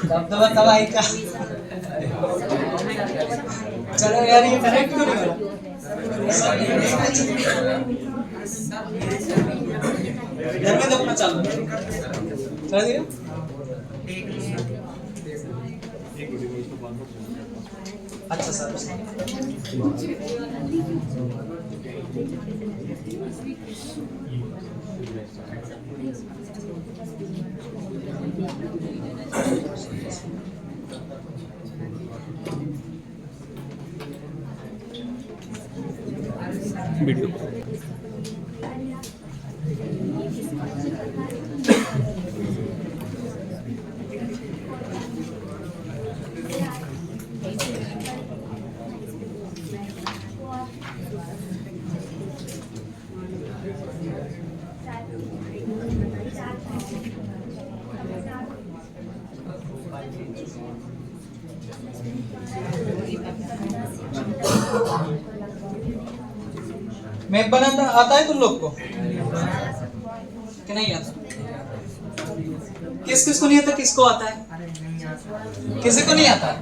दबदबा तबाही का, चलो यार ये कनेक्ट क्यों नहीं हो रहा? घर में देखना चालू कर दिया। अच्छा सर, वीडियो मैप बनाना आता है तुम लोग को कि नहीं आता? किस किस को नहीं आता, किसको आता है? किसी को नहीं आता।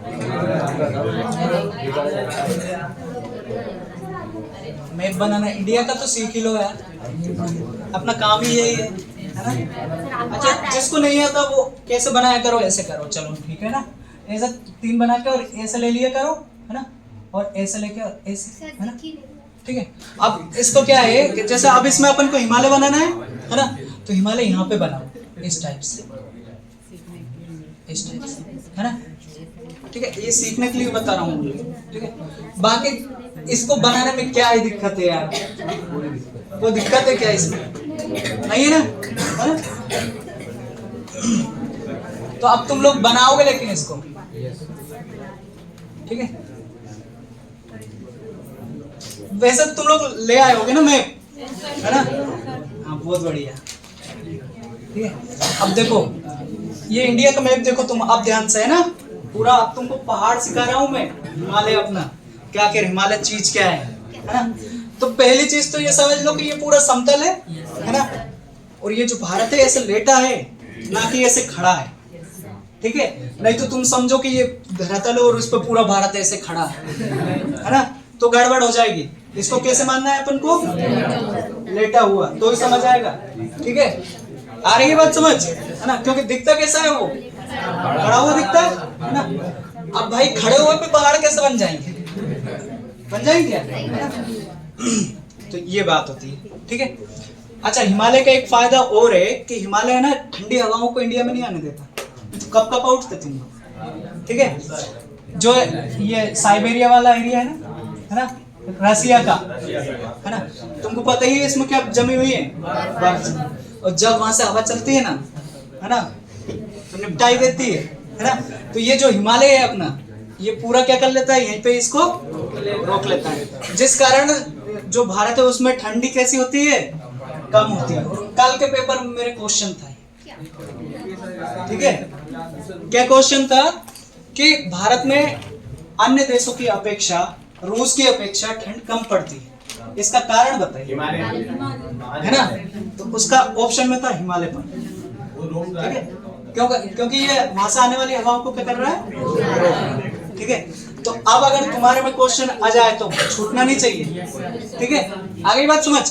मैप बनाना इंडिया का तो सीख ही लो यार, अपना काम ही यही है ना। अच्छा, जिसको नहीं आता वो कैसे बनाया करो, ऐसे करो, चलो ठीक है ना। ऐसा 3 बना के और ऐसे ले लिया करो, है ना, और ऐसे लेके और ऐसे, है ना, ठीक है। अब इसको क्या है कि जैसे अब इसमें अपन को हिमालय बनाना है ना, तो हिमालय यहाँ पे बनाओ इस टाइप से, इस टाइप से, है ना, ठीक है। ये सीखने के लिए बता रहा हूँ, ठीक है। बाकी इसको बनाने में क्या है दिक्कत है यार, वो दिक्कत है क्या इसमें, नहीं है ना, है ना? तो अब तुम लोग बनाओगे लेकिन इसको, ठीक है। वैसे तुम लोग ले आए होगे ना मैप, है ना, हाँ बहुत बढ़िया, ठीक है। अब देखो ये इंडिया का मैप देखो तुम, अब ध्यान से, है ना, पूरा अब तुमको पहाड़ सिखा रहा हूं मैं, हिमालय अपना क्या क्या, हिमालय चीज क्या है ना। तो पहली चीज तो ये समझ लो कि ये पूरा समतल है ना, और ये जो भारत है ऐसे लेटा है, ना कि ऐसे खड़ा है, ठीक है। नहीं तो तुम समझो कि ये धरातल है और उस पर पूरा भारत ऐसे खड़ा है ना, तो गड़बड़ हो जाएगी। इसको कैसे मानना है अपन को, लेटा हुआ, तो ही समझ आएगा, ठीक है। आ रही है बात समझ, है ना, क्योंकि दिखता कैसा है वो, खड़ा हुआ दिखता है ना। अब भाई खड़े हुए पे पहाड़ कैसे बन जाएंगे, बन जाएंगे क्या? तो ये बात होती है, ठीक है। अच्छा, हिमालय का एक फायदा और है कि हिमालय है ना ठंडी हवाओं को इंडिया में नहीं आने देता, तो कब कब उठते तुम लोग, ठीक है। जो ये साइबेरिया वाला एरिया है ना, रसिया का, है ना, तुमको पता ही है इसमें क्या जमी हुई है, बर्फ। और जब वहां से हवा चलती है ना, तो निपटाई देती है ना। तो ये जो हिमालय है अपना, ये पूरा क्या कर लेता है, यहीं पे इसको रोक लेता है, जिस कारण जो भारत है उसमें ठंडी कैसी होती है, कम होती है। कल के पेपर में मेरे क्वेश्चन था, ठीक है, क्या क्वेश्चन था कि भारत में अन्य देशों की अपेक्षा, रूस की अपेक्षा ठंड कम पड़ती है, इसका कारण बताइए, है ना। तो उसका ऑप्शन में था हिमालय पर, ठीक है, क्योंकि ये वहां से आने वाली हवाओं को क्या कर रहा है, ठीक है। तो अब अगर तुम्हारे में क्वेश्चन आ जाए तो छूटना नहीं चाहिए, ठीक है। आगे बात समझ।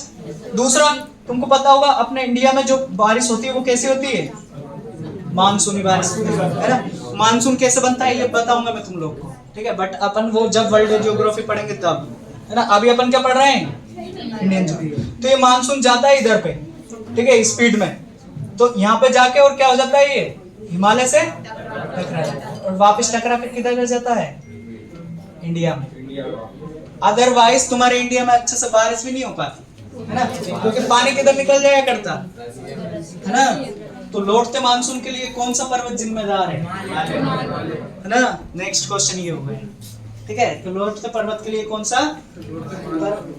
दूसरा, तुमको पता होगा अपने इंडिया में जो बारिश होती है वो कैसी होती है, मानसूनी बारिश होती है ना। मानसून कैसे बनता है ये बताऊंगा मैं तुम लोग को, ठीक है। बट अपन वो जब वर्ल्ड ज्योग्राफी पढ़ेंगे तब, है ना। अभी अपन क्या पढ़ रहे हैं, इंडियन ज्योग्राफी। तो ये मानसून जाता है इधर पे, ठीक है, स्पीड में, तो यहाँ पे जाके और क्या हो जाता है, ये हिमालय से टकरा जाता है और वापस टकरा के किधर रह जाता है, इंडिया में। अदरवाइज तुम्हारे इंडिया में अच्छे से बारिश भी नहीं हो पाती, है ना, क्योंकि पानी किधर निकल जाया करता, है ना। तो लौटते मानसून के लिए कौन सा पर्वत जिम्मेदार है ना। नेक्स्ट क्वेश्चन ये हो गया, ठीक है। तो लौटते पर्वत के लिए कौन सा,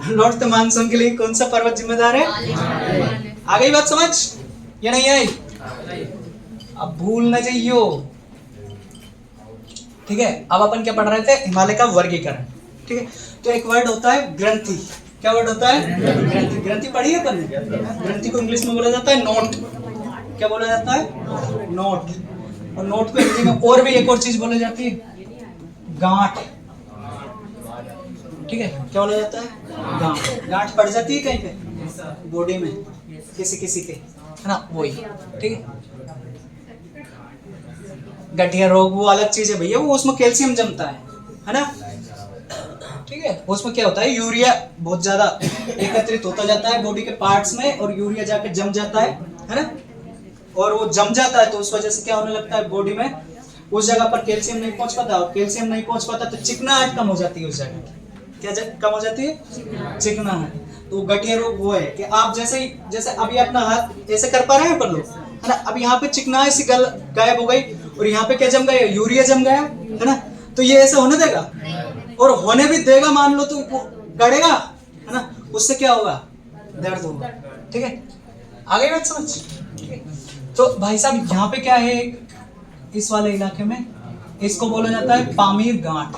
लौटते मानसून के लिए कौन सा पर्वत जिम्मेदार है। आ गई बात समझ या नहीं आई, अब भूल न जाइयो, ठीक है। अब अपन क्या पढ़ रहे थे, हिमालय का वर्गीकरण, ठीक है। तो एक वर्ड होता है ग्रंथि, क्या वर्ड होता है, ग्रंथि। ग्रंथि पढ़ी है अपन ने, ग्रंथि को इंग्लिश में बोला जाता है नोट, क्या बोला जाता है, नोट। और नोट को हिंदी में और भी एक और चीज बोली जाती है, गांठ, ठीक है। क्या बोला जाता है, गांठ। गांठ पड़ जाती है कहीं पे बॉडी में, किसी किसी के, है ना, वही, ठीक है। गठिया रोग वो अलग चीज है भैया, वो उसमें कैल्शियम जमता है ना, ठीक है। उसमें क्या होता है, यूरिया बहुत ज्यादा एकत्रित होता जाता है बॉडी के पार्ट्स में, और यूरिया जाके जम जाता है ना। और वो जम जाता है तो उस वजह से क्या होने लगता है बॉडी में, उस जगह पर कैल्शियम नहीं पहुंच पाता, और कैल्शियम नहीं पहुंच पाता तो चिकनाहट कम हो जाती है उस जगह की। क्या कम हो जाती है, चिकनाहट। तो गठिया रोग वो है कि आप जैसे अभी अपना हाथ ऐसे कर पा रहे हैं अपन लोग, है ना। अब यहाँ पे चिकनाहट सी गायब हो गई, और यहाँ पे क्या जम गया, यूरिया जम गया, है ना। तो ये ऐसे होने देगा, और होने भी देगा मान लो तो गड़ेगा, है ना, उससे क्या होगा, दर्द होगा, ठीक है। आगे बात समझ, ठीक है। तो भाई साहब यहाँ पे क्या है, इस वाले इलाके में इसको बोला जाता है पामीर गांठ,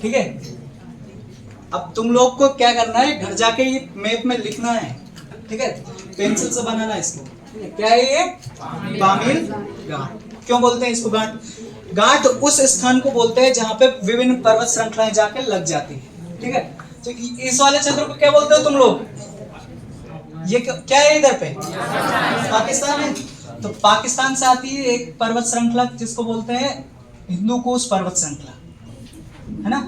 ठीक है। अब तुम लोग को क्या करना है, घर जाके ये मैप में लिखना है, ठीक है, पेंसिल से बनाना है इसको, ठीक है। क्या है ये, पामीर गांठ। क्यों बोलते हैं इसको गांठ, गांठ उस स्थान को बोलते हैं जहां पे विभिन्न पर्वत श्रृंखलाएं जाके लग जाती है, ठीक है। तो इस वाले क्षेत्र को क्या बोलते हो तुम लोग, ये क्या है इधर पे, पाकिस्तान है। तो पाकिस्तान से आती है एक पर्वत श्रृंखला जिसको बोलते हैं हिंदू कुश पर्वत श्रृंखला, है ना।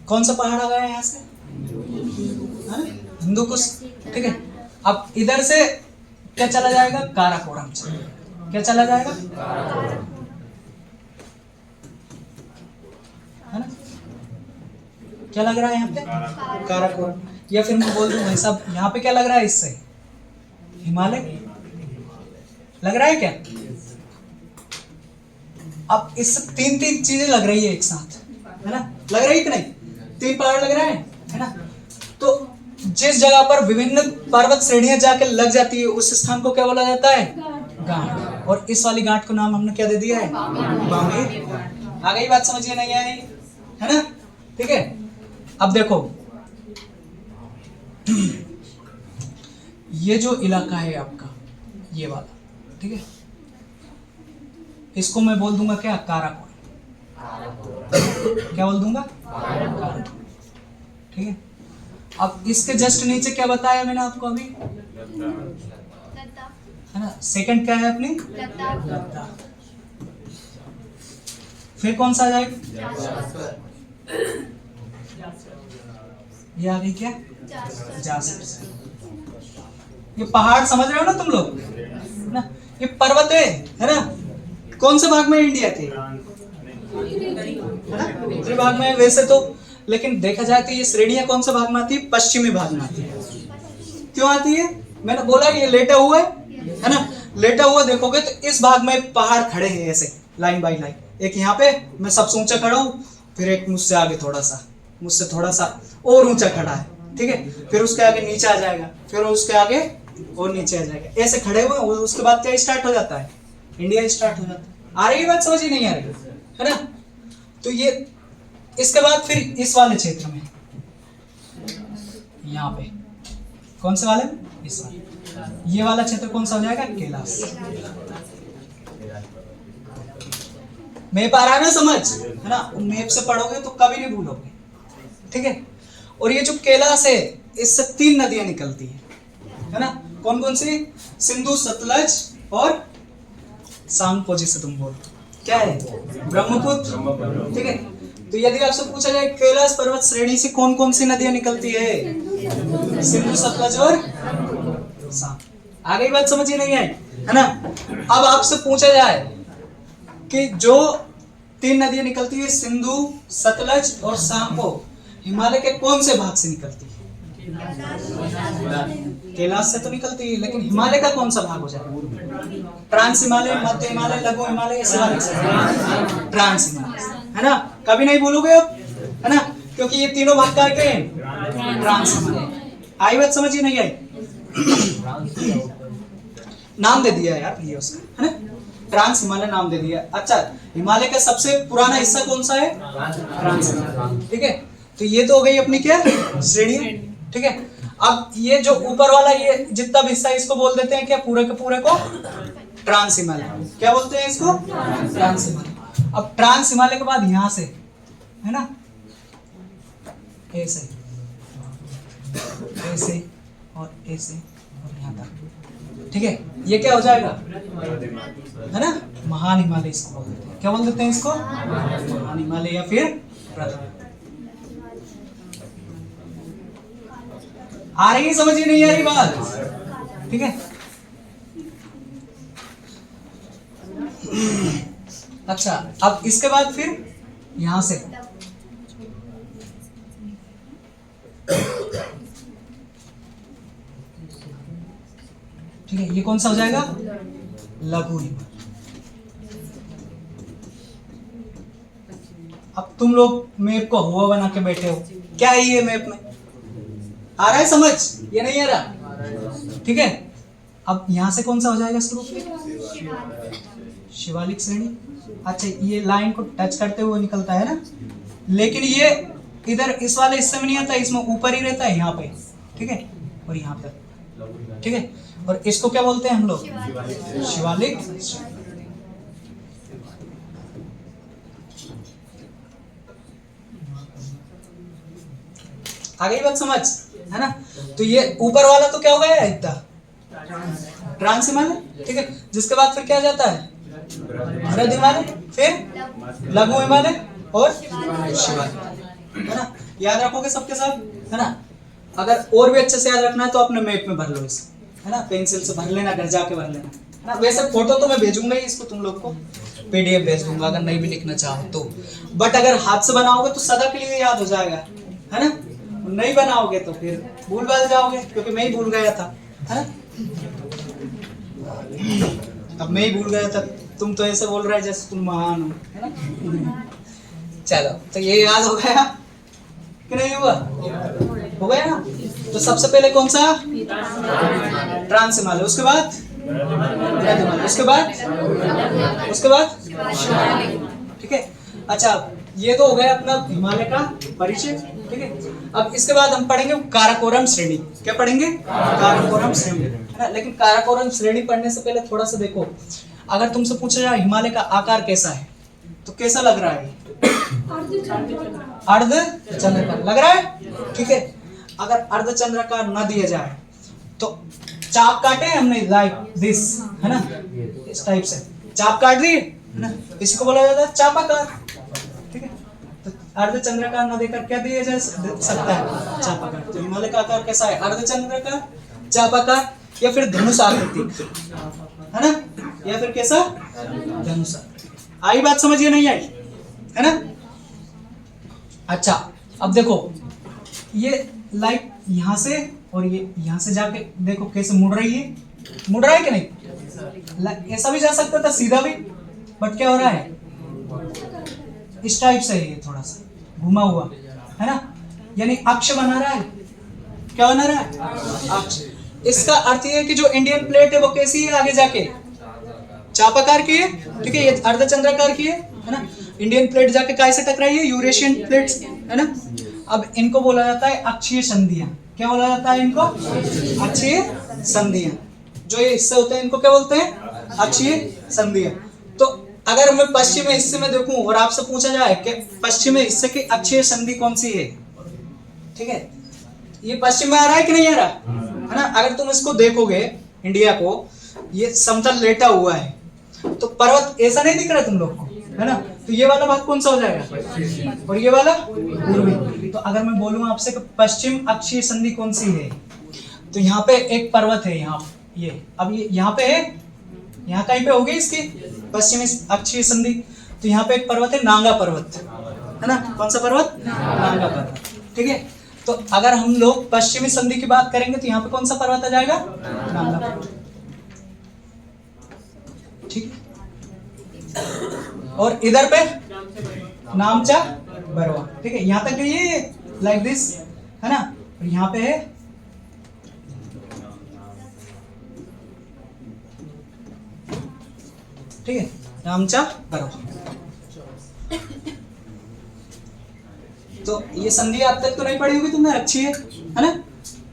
कौन सा पहाड़ आ गया यहाँ से, हिंदू कुश, ठीक है। अब इधर से क्या चला जाएगा, काराकोरम से, क्या चला जाएगा, है ना। क्या लग रहा है यहाँ पे, काराकोरम। या फिर मैं बोल दूं भाई साहब यहाँ पे क्या लग रहा है, इससे हिमालय लग रहा है क्या। अब इससे तीन चीजें लग रही है एक साथ, है ना, लग रही है कि नहीं, तीन पहाड़ लग रहा है ना। तो जिस जगह पर विभिन्न पर्वत श्रेणियां जाकर लग जाती है उस स्थान को क्या बोला जाता है, गांठ। और इस वाली गांठ को नाम हमने क्या दे दिया है, पामीर। आ गई बात समझिए, नहीं आई, है ना, ठीक है। अब देखो ये जो इलाका है आपका, ये वाला, ठीक है, इसको मैं बोल दूंगा क्या, काराकोरम। क्या बोल दूंगा, काराकोरम, ठीक है। अब इसके जस्ट नीचे क्या बताया मैंने आपको अभी, है ना। सेकंड क्या है अपनी लद्दाख। फिर कौन सा आ जाएगा? ये आ गई क्या? जासर। ये पहाड़ समझ रहे हो ना तुम लोग, है ना। ये पर्वत है ना। कौन से भाग में इंडिया के? है ना, उत्तरी भाग में वैसे तो, लेकिन देखा जाए तो ये श्रेणियां कौन से भाग में आती है? पश्चिमी भाग में आती है। क्यों आती है? मैंने बोला ये लेटा हुआ है ना। लेटा हुआ देखोगे तो इस भाग में पहाड़ खड़े हैं ऐसे लाइन बाय लाइन। एक यहाँ पे मैं सबसे ऊंचा खड़ा हूँ, फिर एक मुझसे आगे थोड़ा सा, मुझसे थोड़ा सा और ऊंचा खड़ा है, ठीक है। फिर उसके आगे नीचे आ जाएगा, फिर उसके आगे और नीचे आ जाएगा, ऐसे खड़े हुए। उसके बाद क्या स्टार्ट हो जाता है? इंडिया स्टार्ट हो जाता है। आ रही है बात? समझ ही नहीं आ रही है ना। तो ये इसके बाद फिर इस वाले क्षेत्र में, यहाँ पे कौन से वाले? इस वाले। ये वाला क्षेत्र कौन सा हो जाएगा? कैलाश। मैप आ रहा है ना समझ, है ना। मैप से पढ़ोगे तो कभी नहीं भूलोगे, ठीक है। और ये जो कैलाश है, इससे 3 नदियां निकलती है ना। कौन कौन सी? सिंधु, सतलज और सांगपो, से तुम बोल क्या है? ब्रह्मपुत्र, ठीक है। तो यदि आपसे पूछा जाए कैलाश पर्वत श्रेणी से कौन कौन सी नदियां निकलती है? सिंधु, सतलज और सांग। आ गई बात? समझ ही नहीं आई, है ना। अब आपसे पूछा जाए कि जो 3 नदियां निकलती है, सिंधु, सतलज और सांगपो, हिमालय के कौन से भाग से निकलती है? कैलाश से तो निकलती है, लेकिन हिमालय का कौन सा भाग हो जाएगा? ट्रांस हिमालय, मध्य हिमालय, लघु हिमालय, इस वाले से ट्रांस हिमालय, है ना। कभी नहीं भूलोगे अब, है ना, क्योंकि ये तीनों भाग का क्या है? ट्रांस हिमालय। आई बात? समझ ही नहीं आई? नाम दे दिया यार भैया उसका, है ना। ट्रांस हिमालय नाम दे दिया। अच्छा, हिमालय का सबसे पुराना हिस्सा कौन सा है? ट्रांस हिमालय, ठीक है। तो ये तो हो गई अपनी क्या श्रेणी, ठीक है। अब ये जो ऊपर वाला ये जितना भी हिस्सा, इसको बोल देते हैं क्या? पूरे के पूरे को ट्रांस हिमालय। क्या बोलते हैं इसको? ट्रांस हिमालय। अब ट्रांस हिमालय के बाद यहां से, है ना, ऐसे ऐसे और ऐसे और यहाँ तक, ठीक है। ये क्या हो जाएगा? है ना, महान हिमालय इसको बोल देते हैं। क्या बोल देते हैं इसको? महान हिमालय या फिर प्रथम। आ रही है? समझ ही नहीं आ रही बात, ठीक है। अच्छा, अब इसके बाद फिर यहां से ठीक है, ये कौन सा हो जाएगा? लघु हिमालय। अब तुम लोग मैप को हुआ बना के बैठे हो, क्या है ये मैप में? आ रहा है समझ? ये नहीं आ रहा, ठीक है। अब यहां से कौन सा हो जाएगा शुरू? शिवालिक श्रेणी। अच्छा, ये लाइन को टच करते हुए निकलता है ना, लेकिन ये इधर इस वाले हिस्से में नहीं आता, इसमें ऊपर ही रहता है, यहाँ पे, ठीक है, और यहाँ पे, ठीक है। और इसको क्या बोलते हैं हम लोग? शिवालिक। आ गई बात समझ, है ना। तो ये ऊपर वाला तो क्या हो गया इतना? ट्रांस हिमालय, ठीक है। जिसके बाद फिर क्या जाता है? मध्य हिमालय, फिर लघु हिमालय और शिवालिक, है ना। याद रखोगे सबके साथ, है ना। अगर और भी अच्छे से याद रखना है तो अपने मैप में भर लो इसे, है ना। पेंसिल से भर लेना, घर जाके भर लेना, है ना। वैसे फोटो तो मैं भेजूंगा ही इसको, तुम लोग को पीडीएफ भेज दूंगा अगर नहीं भी लिखना चाहो तो। बट अगर हाथ से बनाओगे तो सदा के लिए याद हो जाएगा, है ना। नहीं बनाओगे तो फिर भूल भाल जाओगे, क्योंकि मैं ही भूल गया था, है ना। अब मैं ही भूल गया था, तुम तो ऐसे बोल रहे हैं जैसे तुम महान हो, है ना। चलो, तो ये याद हो गया कि नहीं हुआ? हो गया ना। तो सबसे पहले कौन सा? ट्रांस हिमालय, उसके बाद उसके बाद ठीक है। अच्छा, ये तो हो गया अपना हिमालय का परिचय, ठीक है। अब इसके बाद हम पढ़ेंगे काराकोरम श्रेणी। क्या पढ़ेंगे? काराकोरम श्रेणी, है ना। लेकिन काराकोरम श्रेणी पढ़ने से पहले थोड़ा सा देखो, अगर तुमसे पूछा जाए हिमालय का आकार कैसा है तो कैसा लग रहा है? अर्ध चंद्राकार लग रहा है, ठीक है। अगर अर्ध चंद्राकार न दिया जाए तो चाप काटे हैं हमने लाइक दिस, है ना, इस टाइप से चाप काट दी, है ना, इसी को बोला जाता है चापाकार। ठीक है, तो अर्धचंद्राकार न देकर क्या दिया जा सकता है, चापाकार। तो हिमालय का आकार कैसा है, अर्धचंद्राकार, चापाकार, या फिर धनुष आकृति, है ना, या फिर कैसा, धनुष। आई बात समझिए, नहीं आई, है ना। अच्छा, अब देखो ये लाइक यहां से और ये यहां से जाके देखो कैसे मुड़ रही है, मुड़ रहा है कि नहीं, ऐसा भी जा सकता था, सीधा भी, बट क्या हो रहा है, इस टाइप से है, ये थोड़ा सा घुमा हुआ, है ना, यानी अक्ष बना रहा है। क्या बना रहा है, अक्ष। इसका अर्थ ये है कि जो इंडियन प्लेट है वो कैसी है, आगे जाके चापाकार की है, ठीक है, ये अर्धचंद्राकार की है ना। इंडियन प्लेट जाके काय से टकराई है, यूरेशियन प्लेट्स, है ना। अब इनको बोला जाता है अक्षीय संधियां। क्या बोला जाता है इनको, अक्षीय संधियां। जो ये हिस्से होते हैं इनको क्या बोलते हैं, अक्षीय संधियां। तो अगर मैं पश्चिमी हिस्से में देखूं और आपसे पूछा जाए कि पश्चिमी हिस्से की अक्षीय संधि कौन सी है, ठीक है, ये पश्चिम में आ रहा है कि नहीं आ रहा, है ना। अगर तुम इसको देखोगे इंडिया को, ये समतल लेटा हुआ है, तो पर्वत ऐसा नहीं दिख रहा तुम लोग को, है ना। तो ये वाला भाग कौन सा हो जाएगा, और ये वाला पूर्वी। तो अगर मैं बोलूं आपसे कि पश्चिम अक्षीय संधि कौन सी है, तो यहाँ पे एक पर्वत है, यहाँ ये, अब ये यहाँ पे है, यहाँ कहीं पे होगी इसकी पश्चिमी अक्षीय संधि। तो यहाँ पे एक पर्वत है, नांगा पर्वत, है ना। कौन सा पर्वत, नांगा पर्वत, ठीक है। तो अगर हम लोग पश्चिमी संधि की बात करेंगे तो यहाँ पे कौन सा पर्वत आ जाएगा, नांगा पर्वत, ठीक। और इधर पे नामचा बरवा, ठीक है। यहां तक ये लाइक दिस, है ना। और यहाँ पे है ठीक है, नामचा बरवा। तो ये संधि अब तक तो नहीं पढ़ी होगी तुमने, अच्छी है ना।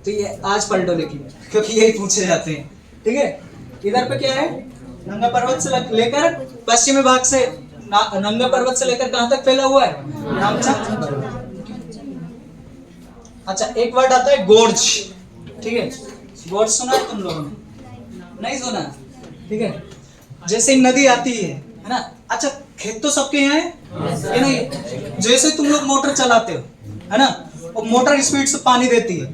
तो ये आज पलटो लेकिन, क्योंकि यही पूछे जाते हैं, ठीक है। इधर पे क्या है, नंगा पर्वत से लेकर पश्चिमी भाग से, नंगा पर्वत से लेकर कहां तक फैला हुआ है, नामचा। अच्छा, एक वर्ड आता है गोर्ज, ठीक है। गोर्ज सुना है तुम लोगों ने, नहीं सुना, ठीक है। जैसे नदी आती है ना। अच्छा, खेत तो सबके यहाँ है कि नहीं। जैसे तुम लोग मोटर चलाते हो, है ना, और मोटर स्पीड से पानी देती है,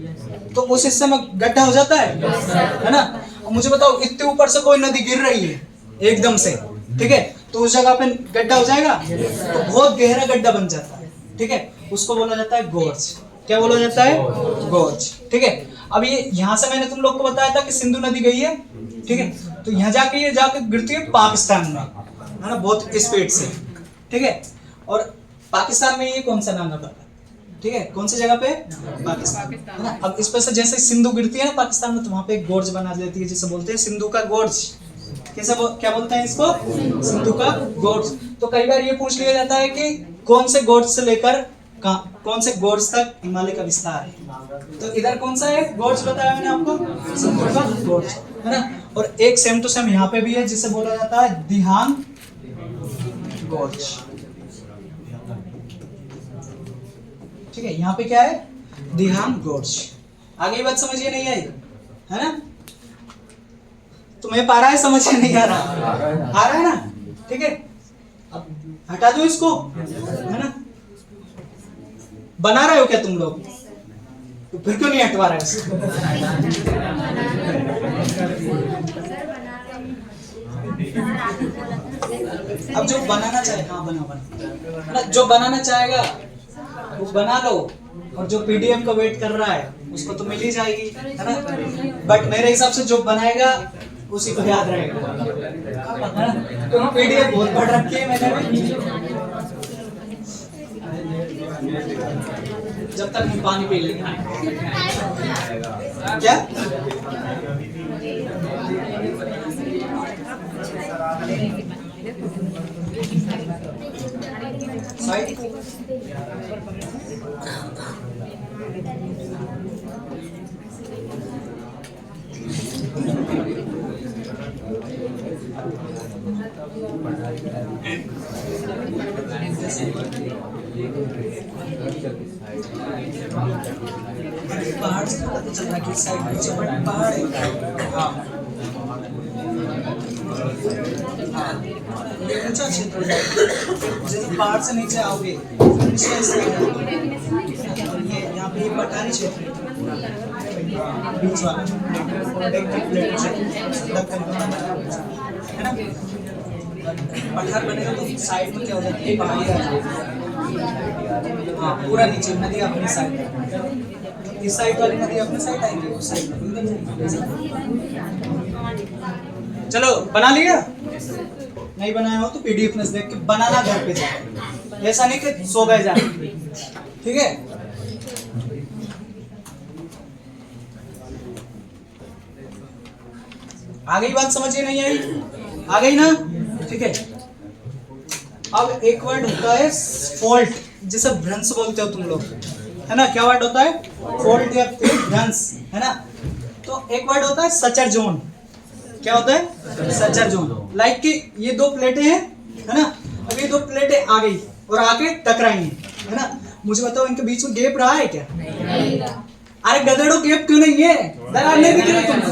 तो उस हिस्से में गड्ढा हो जाता है ना। मुझे बताओ, इतने ऊपर से कोई नदी गिर रही है एकदम से, ठीक है, तो उस जगह पे गड्ढा हो जाएगा, तो बहुत गहरा गड्ढा बन जाता है, ठीक है। उसको बोला जाता है गोर्ज। क्या बोला जाता है, गोर्ज, ठीक है। अब ये यहाँ से मैंने तुम लोग को बताया था कि सिंधु नदी गई है, ठीक है। तो यहाँ जाके ये जाके गिरती है पाकिस्तान में, है ना, बहुत स्पीड से, ठीक है। और पाकिस्तान में ये कौन सा नाम आता है, ठीक है, कौन सी जगह पे, पाकिस्तान, है ना। अब इस पर से जैसे सिंधु गिरती है ना पाकिस्तान में, तो वहां पे एक गोर्ज बना देती है, जिसे बोलते हैं सिंधु का गोर्ज। कैसे क्या बोलते हैं इसको, सिंधु का गोर्ज। तो कई बार ये पूछ लिया जाता है कि कौन से गोर्ज से लेकर कौन से गोर्ज तक हिमालय का विस्तार है। तो इधर कौन सा है गोर्ज बताया मैंने आपको, सिंधु का गोर्ज, है ना। और एक सेम टू सेम यहाँ पे भी है, जिसे बोला जाता है दिहांग गोर्ज, ठीक है। यहाँ पे क्या है, दिहांग गोर्ज। आगे बात समझिए, नहीं आई, है ना। तुम्हें पा रहा है, समझ नहीं आ रहा, आ रहा है ना, ठीक है। अब हटा दो इसको, है ना। बना रहे हो क्या तुम लोग, तो फिर क्यों नहीं हटवा रहे इसको। अब जो बनाना चाहे, हाँ बना, जो बनाना चाहेगा वो बना लो, और जो पीडीएफ का वेट कर रहा है उसको तो मिल ही जाएगी, है ना। बट मेरे हिसाब से जो बनाएगा उसी को याद रहेगा, है ना। तो पीडीएफ बहुत पढ़ रखी है मैंने भी, जब तक हम पानी पी लेंगे। क्या पहाड़ से पता चल रहा है कि इस साइड नीचे पहाड़ है। हाँ ये ऊंचा क्षेत्र है। जब पहाड़ से नीचे आओगे इस साइड से ये यहाँ पे ये पठारी क्षेत्र है, बीच वाला है ना। पठार बनेगा तो साइड में क्या हो जाता है, पहाड़ी आ जाएगी। हाँ पूरा नीचे नदी अपनी साइड, इस साइड वाली नदी अपने साइड आएंगे, उस साइड। चलो बना लिया, नहीं बनाया हो तो पीडीएफ में देख के बनाना घर पे जाओ, ऐसा नहीं कि सो गए जाए, ठीक है। आ गई बात, समझिए नहीं आई, आ गई ना, ठीक है। अब एक वर्ड होता है फॉल्ट, जिसे भ्रंश बोलते हो तुम लोग, है ना। क्या वर्ड होता है, फॉल्ट या फिर भ्रंश, है ना। तो एक वर्ड होता है सचर जोन। क्या होता है, सचर जोन। लाइक कि ये दो प्लेटें हैं, है ना। अब ये दो प्लेटें आ गई और आके टकराई हैं, है ना। मुझे बताओ इनके बीच में गैप रहा है क्या? अरे गधेड़ो गैप क्यों नहीं है? दरार नहीं दिख रही तुमको?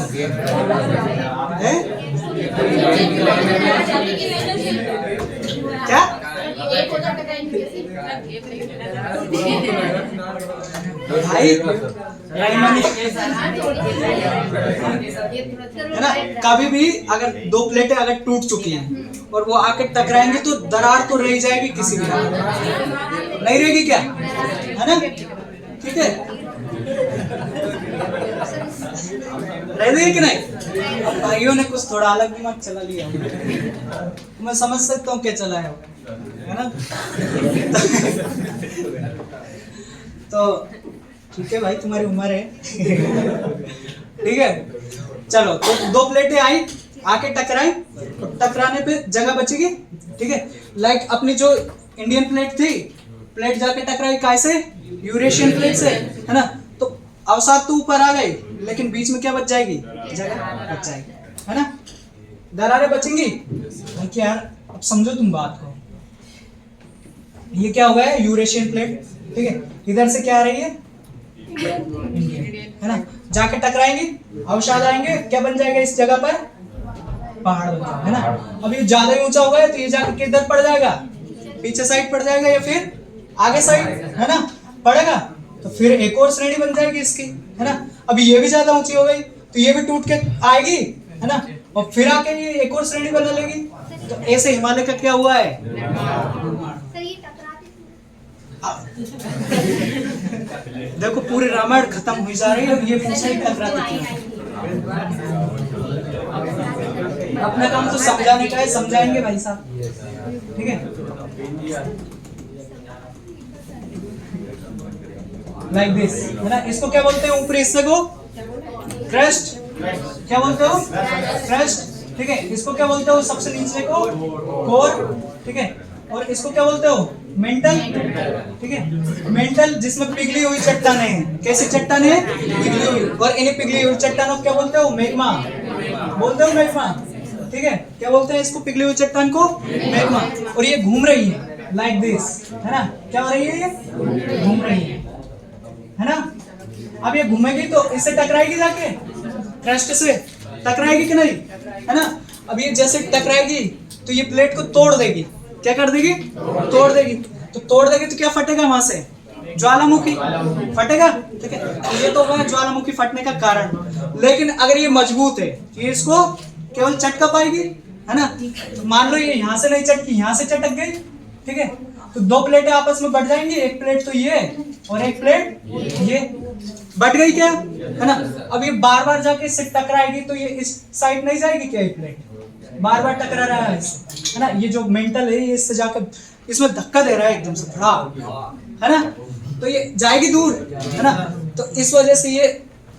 क्या भाई है ना। कभी भी अगर दो प्लेटें अगर टूट चुकी हैं और वो आके टकराएंगे तो दरार तो रह जाएगी, किसी भी नहीं रहेगी क्या, है ना, ठीक है। रह देगी कि नहीं? भाइयों ने कुछ थोड़ा अलग दिमाग चला लिया, मैं समझ सकता हूँ क्या चला है ना। तो ठीक है भाई, तुम्हारी उम्र है, ठीक है। चलो तो दो प्लेटें आई, आके टकराई, तो टकराने पे जगह बचेगी, ठीक है। लाइक अपनी जो इंडियन प्लेट थी, प्लेट जाके टकराई कैसे, यूरेशियन प्लेट से, है ना। तो अवसाद तो ऊपर आ गई, लेकिन बीच में क्या बच जाएगी, जगह बच जाएगी, है ना। दरारें बचेंगी। क्या यार, अब समझो तुम बात को। ये क्या हुआ है, यूरेशियन प्लेट, ठीक है। इधर से क्या आ रही है, इंडियन, है ना। जाके टकराएंगी, अवसाद आएंगे, क्या बन जाएगा इस जगह पर, पहाड़ बन जाएगा, है ना। अब ये ज्यादा ही ऊंचा हो गया तो ये जाके किधर पड़ जाएगा, पीछे साइड पड़ जाएगा या फिर आगे साइड, है ना, पड़ेगा। तो फिर एक और श्रेणी बन जाएगी इसकी, है ना। अब ये भी ज्यादा ऊंची हो गई तो ये भी टूट के आएगी, है ना, और फिर आके ये एक और श्रेणी बना लेगी। तो ऐसे हिमालय का क्या हुआ है, देखो पूरी रामायण खत्म हुई जा रही है, अब ये पूछा ही टकराती थी। अपना काम तो समझाने का है, समझाएंगे भाई साहब, ठीक है। लाइक दिस, है ना। इसको क्या बोलते हैं, ऊपरी हिस्से को क्रेस्ट, क्या बोलते हो, क्रेस्ट, ठीक है। इसको क्या बोलते हो, सबसे नीचे को कोर, ठीक है। और इसको क्या बोलते हो, मेंटल, ठीक है। मेंटल जिसमें पिघली हुई चट्टानें हैं, कैसी चट्टानें हैं, पिघली हुई। और इन्हें पिघली हुई चट्टानों को क्या बोलते हो, मैग्मा बोलते हो, मैग्मा, ठीक है। क्या बोलते हैं इसको, पिघली हुई चट्टान को मैग्मा। और ये घूम रही है लाइक दिस, है ना। क्या हो रही है, ये घूम रही है ना। अब ये घूमेगी तो इससे टकराएगी, जाके क्रस्ट से टकराएगी कि नहीं, है ना। अब ये जैसे टकराएगी तो ये प्लेट को तोड़ देगी, क्या कर देगी, तोड़ देगी। तो तोड़ देगी तो क्या फटेगा, वहां से ज्वालामुखी फटेगा, ठीक है। तो ये तो हुआ ज्वालामुखी फटने का कारण। लेकिन अगर ये मजबूत है तो ये इसको केवल चटका पाएगी, है ना। तो मान लो ये यहाँ से नहीं चटकी, यहाँ से चटक गई, ठीक है। तो दो प्लेटें आपस में बढ़ जाएंगी, एक प्लेट तो ये और एक प्लेट ये, बढ़ गई क्या, है ना। अब ये बार बार जाके इससे टकराएगी तो ये इस साइड नहीं जाएगी क्या, ये प्लेट बार बार टकरा रहा है इससे, है ना। ये जो मेंटल है ये इससे जाकर इसमें धक्का दे रहा है एकदम से थोड़ा, है ना। तो ये जाएगी दूर, है ना। तो इस वजह से ये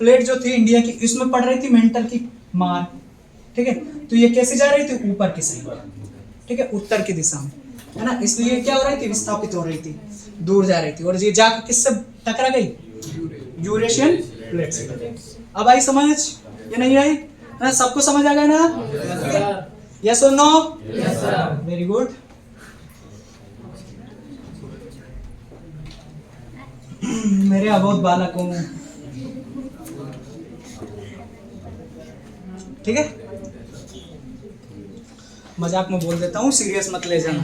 प्लेट जो थी इंडिया की, इसमें पड़ रही थी मेंटल की मार, ठीक है। तो ये कैसे जा रही थी, ऊपर की साइड, ठीक है, उत्तर की दिशा में, है ना। इसलिए क्या हो रही थी, विस्थापित हो रही थी, दूर जा रही थी। और ये जाकर किससे टकरा गई, यूरेशियन प्लेट से। अब आई समझ या नहीं आई, है ना। सबको समझ आ गया ना, यस और नो, वेरी गुड। मेरे अबोध बालकों, ठीक है, मजाक में बोल देता हूँ, सीरियस मत ले जाना।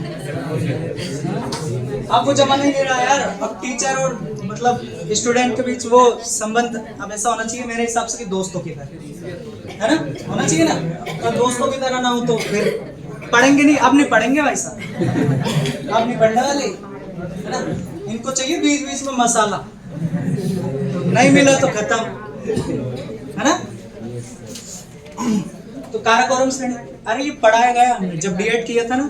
अब वो जमाना ही नहीं रहा यार, अब टीचर और मतलब स्टूडेंट के बीच वो संबंध अब ऐसा होना चाहिए मेरे हिसाब से कि दोस्तों की तरह, है ना, होना चाहिए ना। और दोस्तों की तरह ना हो तो फिर पढ़ेंगे नहीं, अब नहीं पढ़ेंगे भाई साहब, अब नहीं पढ़ने वाले, है ना। इनको चाहिए बीच बीच में मसाला, नहीं मिला तो खत्म, है ना। तो कारक श्रेणी, अरे ये पढ़ाया गया हमने जब बीएड किया था ना।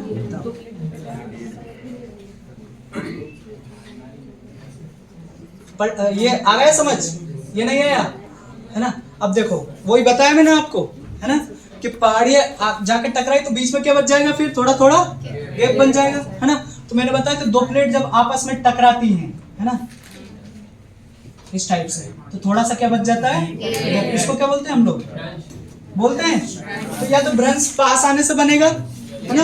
पर ये आ गया समझ, ये नहीं आया, है ना। अब देखो वही बताया मैंने आपको, है ना, कि पहाड़ी जाके टकराई तो बीच में क्या बच जाएगा, फिर थोड़ा थोड़ा गैप बन जाएगा, है ना। तो मैंने बताया कि दो प्लेट जब आपस में टकराती हैं, है ना, इस टाइप से, तो थोड़ा सा क्या बच जाता है, इसको क्या बोलते हैं हम लोग, बोलते हैं। तो या तो ब्रंश पास आने से बनेगा, है ना,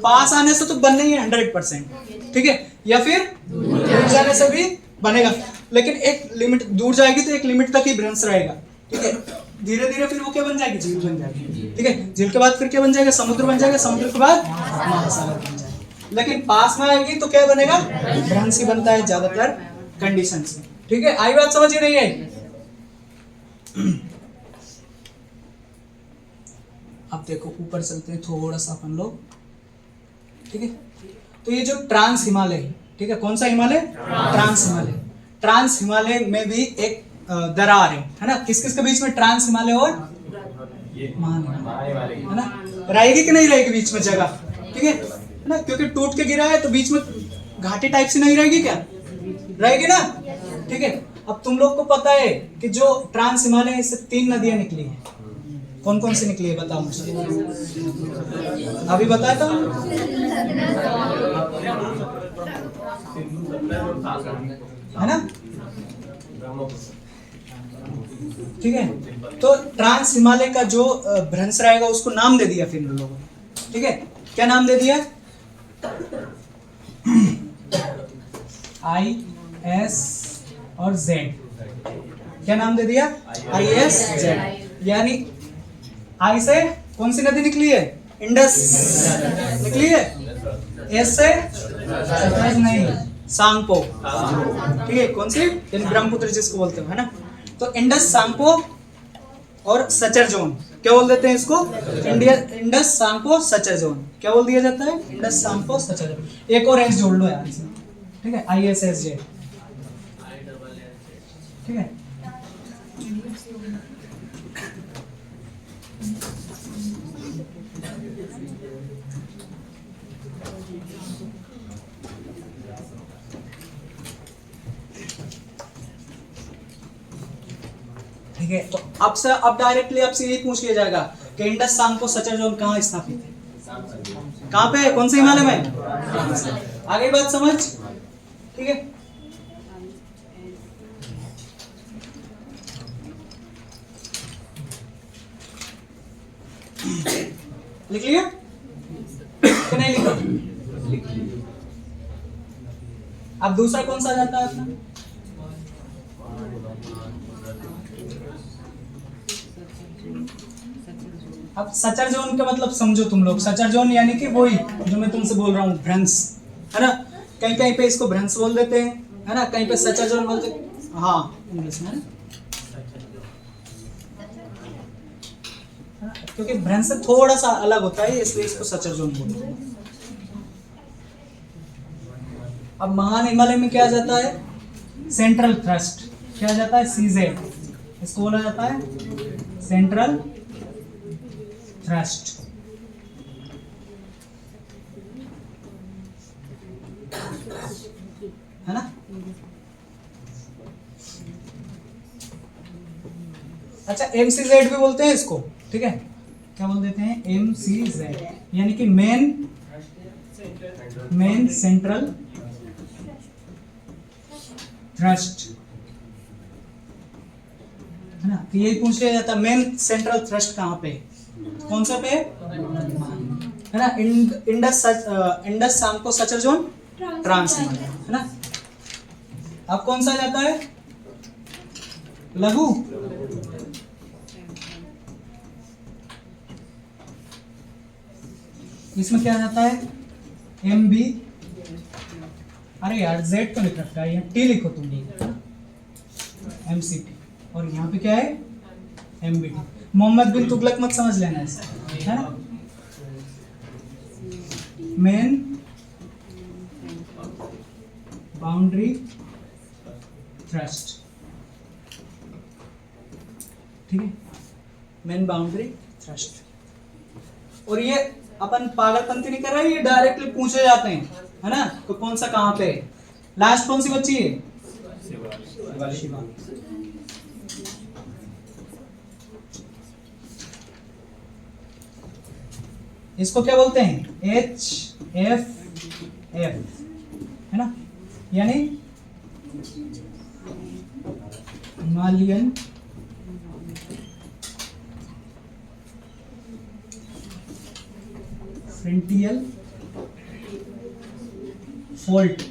पास आने से तो बनना ही है 100%, ठीक है, या फिर दूर जाने से भी बनेगा, लेकिन एक लिमिट दूर जाएगी तो एक लिमिट तक ही ब्रंश रहेगा, ठीक है। धीरे धीरे फिर वो क्या बन जाएगी, झील बन जाएगी, ठीक है। झील के बाद फिर क्या बन जाएगा, समुद्र बन जाएगा, समुद्र के बाद महासागर बन जाएगा। लेकिन पास में आएगी तो क्या बनेगा, ब्रंश ही बनता है ज्यादातर कंडीशन से, ठीक है। आई बात समझ ही नहीं आई। अब देखो ऊपर चलते हैं थोड़ा सा अपन लोग, ठीक है। तो ये जो ट्रांस हिमालय, ठीक है, कौन सा हिमालय, ट्रांस हिमालय, ट्रांस हिमालय में भी एक दरार है ना। किस किस के बीच में, ट्रांस हिमालय और महान हिमालय, है ना। रहेगी कि नहीं रहेगी बीच में जगह, ठीक है ना, क्योंकि टूट के गिरा है तो बीच में घाटी टाइप से नहीं रहेगी, क्या रहेगी ना, ठीक है। अब तुम लोग को पता है कि जो ट्रांस हिमालय से 3 नदियां निकली हैं, कौन कौन सी निकली है बताओ मुझे, अभी बताया था, है ना, ठीक है। तो ट्रांस हिमालय का जो भ्रंश रहेगा उसको नाम दे दिया फिर इन लोगों ने, ठीक है। क्या नाम दे दिया, IS और Z, क्या नाम दे दिया, IS Z, यानी आई से कौन सी नदी निकली है, इंडस निकली है, एस से नहीं, सांगपो, ठीक है, कौन सी, यानी ब्रह्मपुत्र जिसको बोलते हो, है ना। तो इंडस, सांगपो और सचर जोन, क्या बोल देते हैं इसको, इंडस, सांगपो, सचर जोन, क्या बोल दिया जाता है, इंडस, सांगपो, सचर जोन। एक और एस जोड़ लो यार इसमें, ठीक है, ISSJ, ठीक है। ठीक है, तो अब डायरेक्टली आपसे यही पूछ लिया जाएगा कि इंडस, सांगपो, सचर जोन कहाँ स्थापित है, कहाँ पे है, कौन से हिमालय में, आगे बात समझ, ठीक है। लिख लिया कि नहीं लिखा, अब दूसरा कौन सा जाता है अपना, अब सचर जोन का मतलब समझो तुम लोग, सचर जोन यानी कि वही जो मैं तुमसे बोल रहा हूँ, भ्रंश, है ना। कहीं कहीं पे इसको भ्रंश बोल देते हैं, है ना, कहीं पे सचर जोन बोलते हैं, हाँ इंग्लिश में, क्योंकि भ्रंश से थोड़ा सा अलग होता है इसलिए इसको सचर जोन बोलते हैं। अब महान हिमालय में क्या जाता है, सेंट्रल थ्रस्ट, क्या जाता है, CZ, इसको बोला जाता है सेंट्रल थ्रस्ट, है ना। अच्छा MCZ भी बोलते हैं इसको, ठीक है, क्या बोल देते हैं, MCZ, यानी कि मेन सेंट्रल थ्रस्ट, है ना। तो यही पूछ लिया जाता है मेन सेंट्रल थ्रस्ट कहाँ पे, कौन सा पे, है ना, Indus, Tsangpo, suture zone, trans Himalaya, है ना। अब कौन सा जाता है? लघु। इसमें क्या जाता है? MB। अरे यार Z तो लिख रखा है, यहाँ T लिखो तुम, MCT। और यहाँ पे क्या है? MBT। मोहम्मद बिन तुगलक मत समझ लेना ऐसा, है ना? मेन बाउंड्री थ्रस्ट, ठीक है, मेन बाउंड्री थ्रस्ट। और ये अपन पागलपंती नहीं कर रहे, ये डायरेक्टली पूछे जाते हैं, है ना? तो कौन सा कहां पे? लास्ट कौन सी बच्ची है? शिवा। इसको क्या बोलते हैं? HFF, है ना? यानी हिमालयन फ्रंटियल फोल्ट,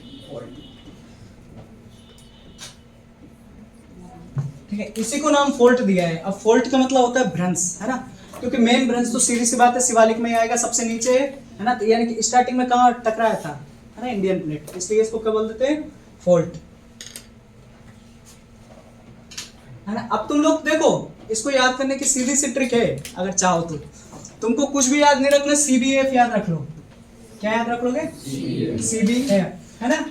ठीक है, इसी को नाम फोल्ट दिया है। अब फोल्ट का मतलब होता है भ्रंश, है ना? क्योंकि मेन भ्रंश तो सीधी सी बात है शिवालिक में ही आएगा, सबसे नीचे, है ना? तो यानी कि स्टार्टिंग में कहाँ टकराया था, है ना? इंडियन प्लेट, इसलिए इसको क्या बोल देते हैं? फोल्ट, है ना? अब तुम लोग देखो, इसको याद करने की सीधी सी ट्रिक है, अगर चाहो तो। तुमको कुछ भी याद नहीं रखना, CBF याद रख लो। क्या याद रख लोगे? CBF, है ना?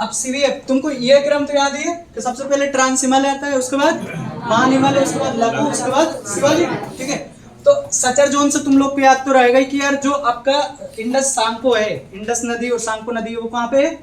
अब CBF तुमको ये क्रम तो याद ही है कि सबसे पहले ट्रांस हिमालय आता है, उसके बाद पान हिमालय, उसके बाद लघु, उसके बाद शिवालिक, ठीक है? तो सचर जोन से तुम लोग को याद तो रहेगा ही कि यार जो आपका इंडस सांको है, इंडस नदी और सांको नदी है, वो कहाँ पे है?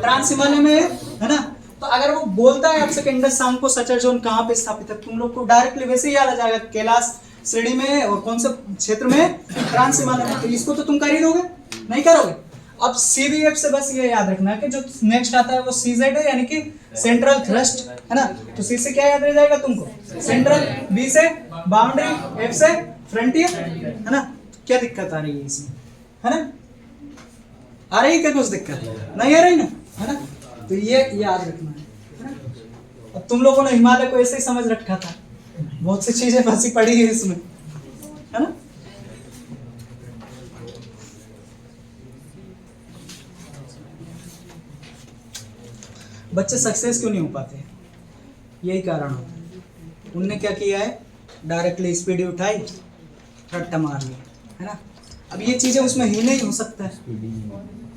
ट्रांस हिमालय में है ना? तो अगर वो बोलता है आपसे कि इंडस सांको सचर जोन कहाँ पे स्थापित है, तुम लोग को डायरेक्टली वैसे ही याद आ जाएगा, कैलाश श्रेणी में और कौन से क्षेत्र में? ट्रांस हिमालय में। तो इसको तो तुम कर ही दोगे, नहीं करोगे? अब CBF से बस ये याद रखना कि जो नेक्स्ट आता है वो CZ है, यानी कि सेंट्रल थ्रस्ट, है ना? तो C से क्या याद रह जाएगा तुमको? सेंट्रल, B से बाउंड्री, F से फ्रंटियर, है ना? क्या दिक्कत आ रही है इसमें, है ना? आ रही है क्या कुछ दिक्कत? नहीं आ रही ना, है ना? तो ये याद रखना है ना? अब तुम लोगों ने हिमालय को ऐसे ही समझ रखा था, बहुत सी चीजें फंसी पड़ी है इसमें, है ना? बच्चे सक्सेस क्यों नहीं हो पाते? यही कारण होता है। उनने क्या किया है? डायरेक्टली स्पीड उठाई, रट्टा मार लिया, है ना? अब ये चीजें उसमें ही नहीं हो सकता है,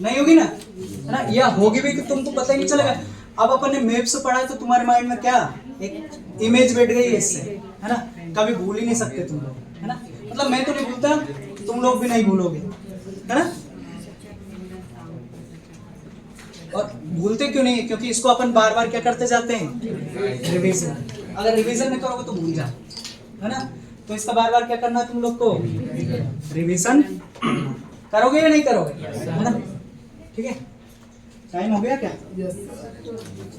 नहीं होगी ना, है ना? या होगी भी कि तुमको पता ही नहीं चलेगा। अब अपन ने मैप से पढ़ा है तो तुम्हारे माइंड में क्या एक इमेज बैठ गई है इससे, है ना? कभी भूल ही नहीं सकते तुम लोग, है ना? मतलब मैं तो नहीं भूलता, तुम लोग भी नहीं भूलोगे, है ना? और भूलते क्यों नहीं? क्योंकि इसको अपन बार बार क्या करते जाते हैं? रिवीजन। अगर रिवीजन नहीं करोगे तो भूल जाओ, है ना? तो इसका बार बार क्या करना है तुम लोग को? रिवीजन करोगे या नहीं करोगे, है ना? ठीक है, टाइम हो गया क्या?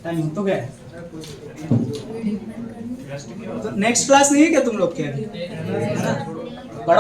टाइम हो तो गया। तो नेक्स्ट क्लास नहीं है क्या तुम लोग के, है ना?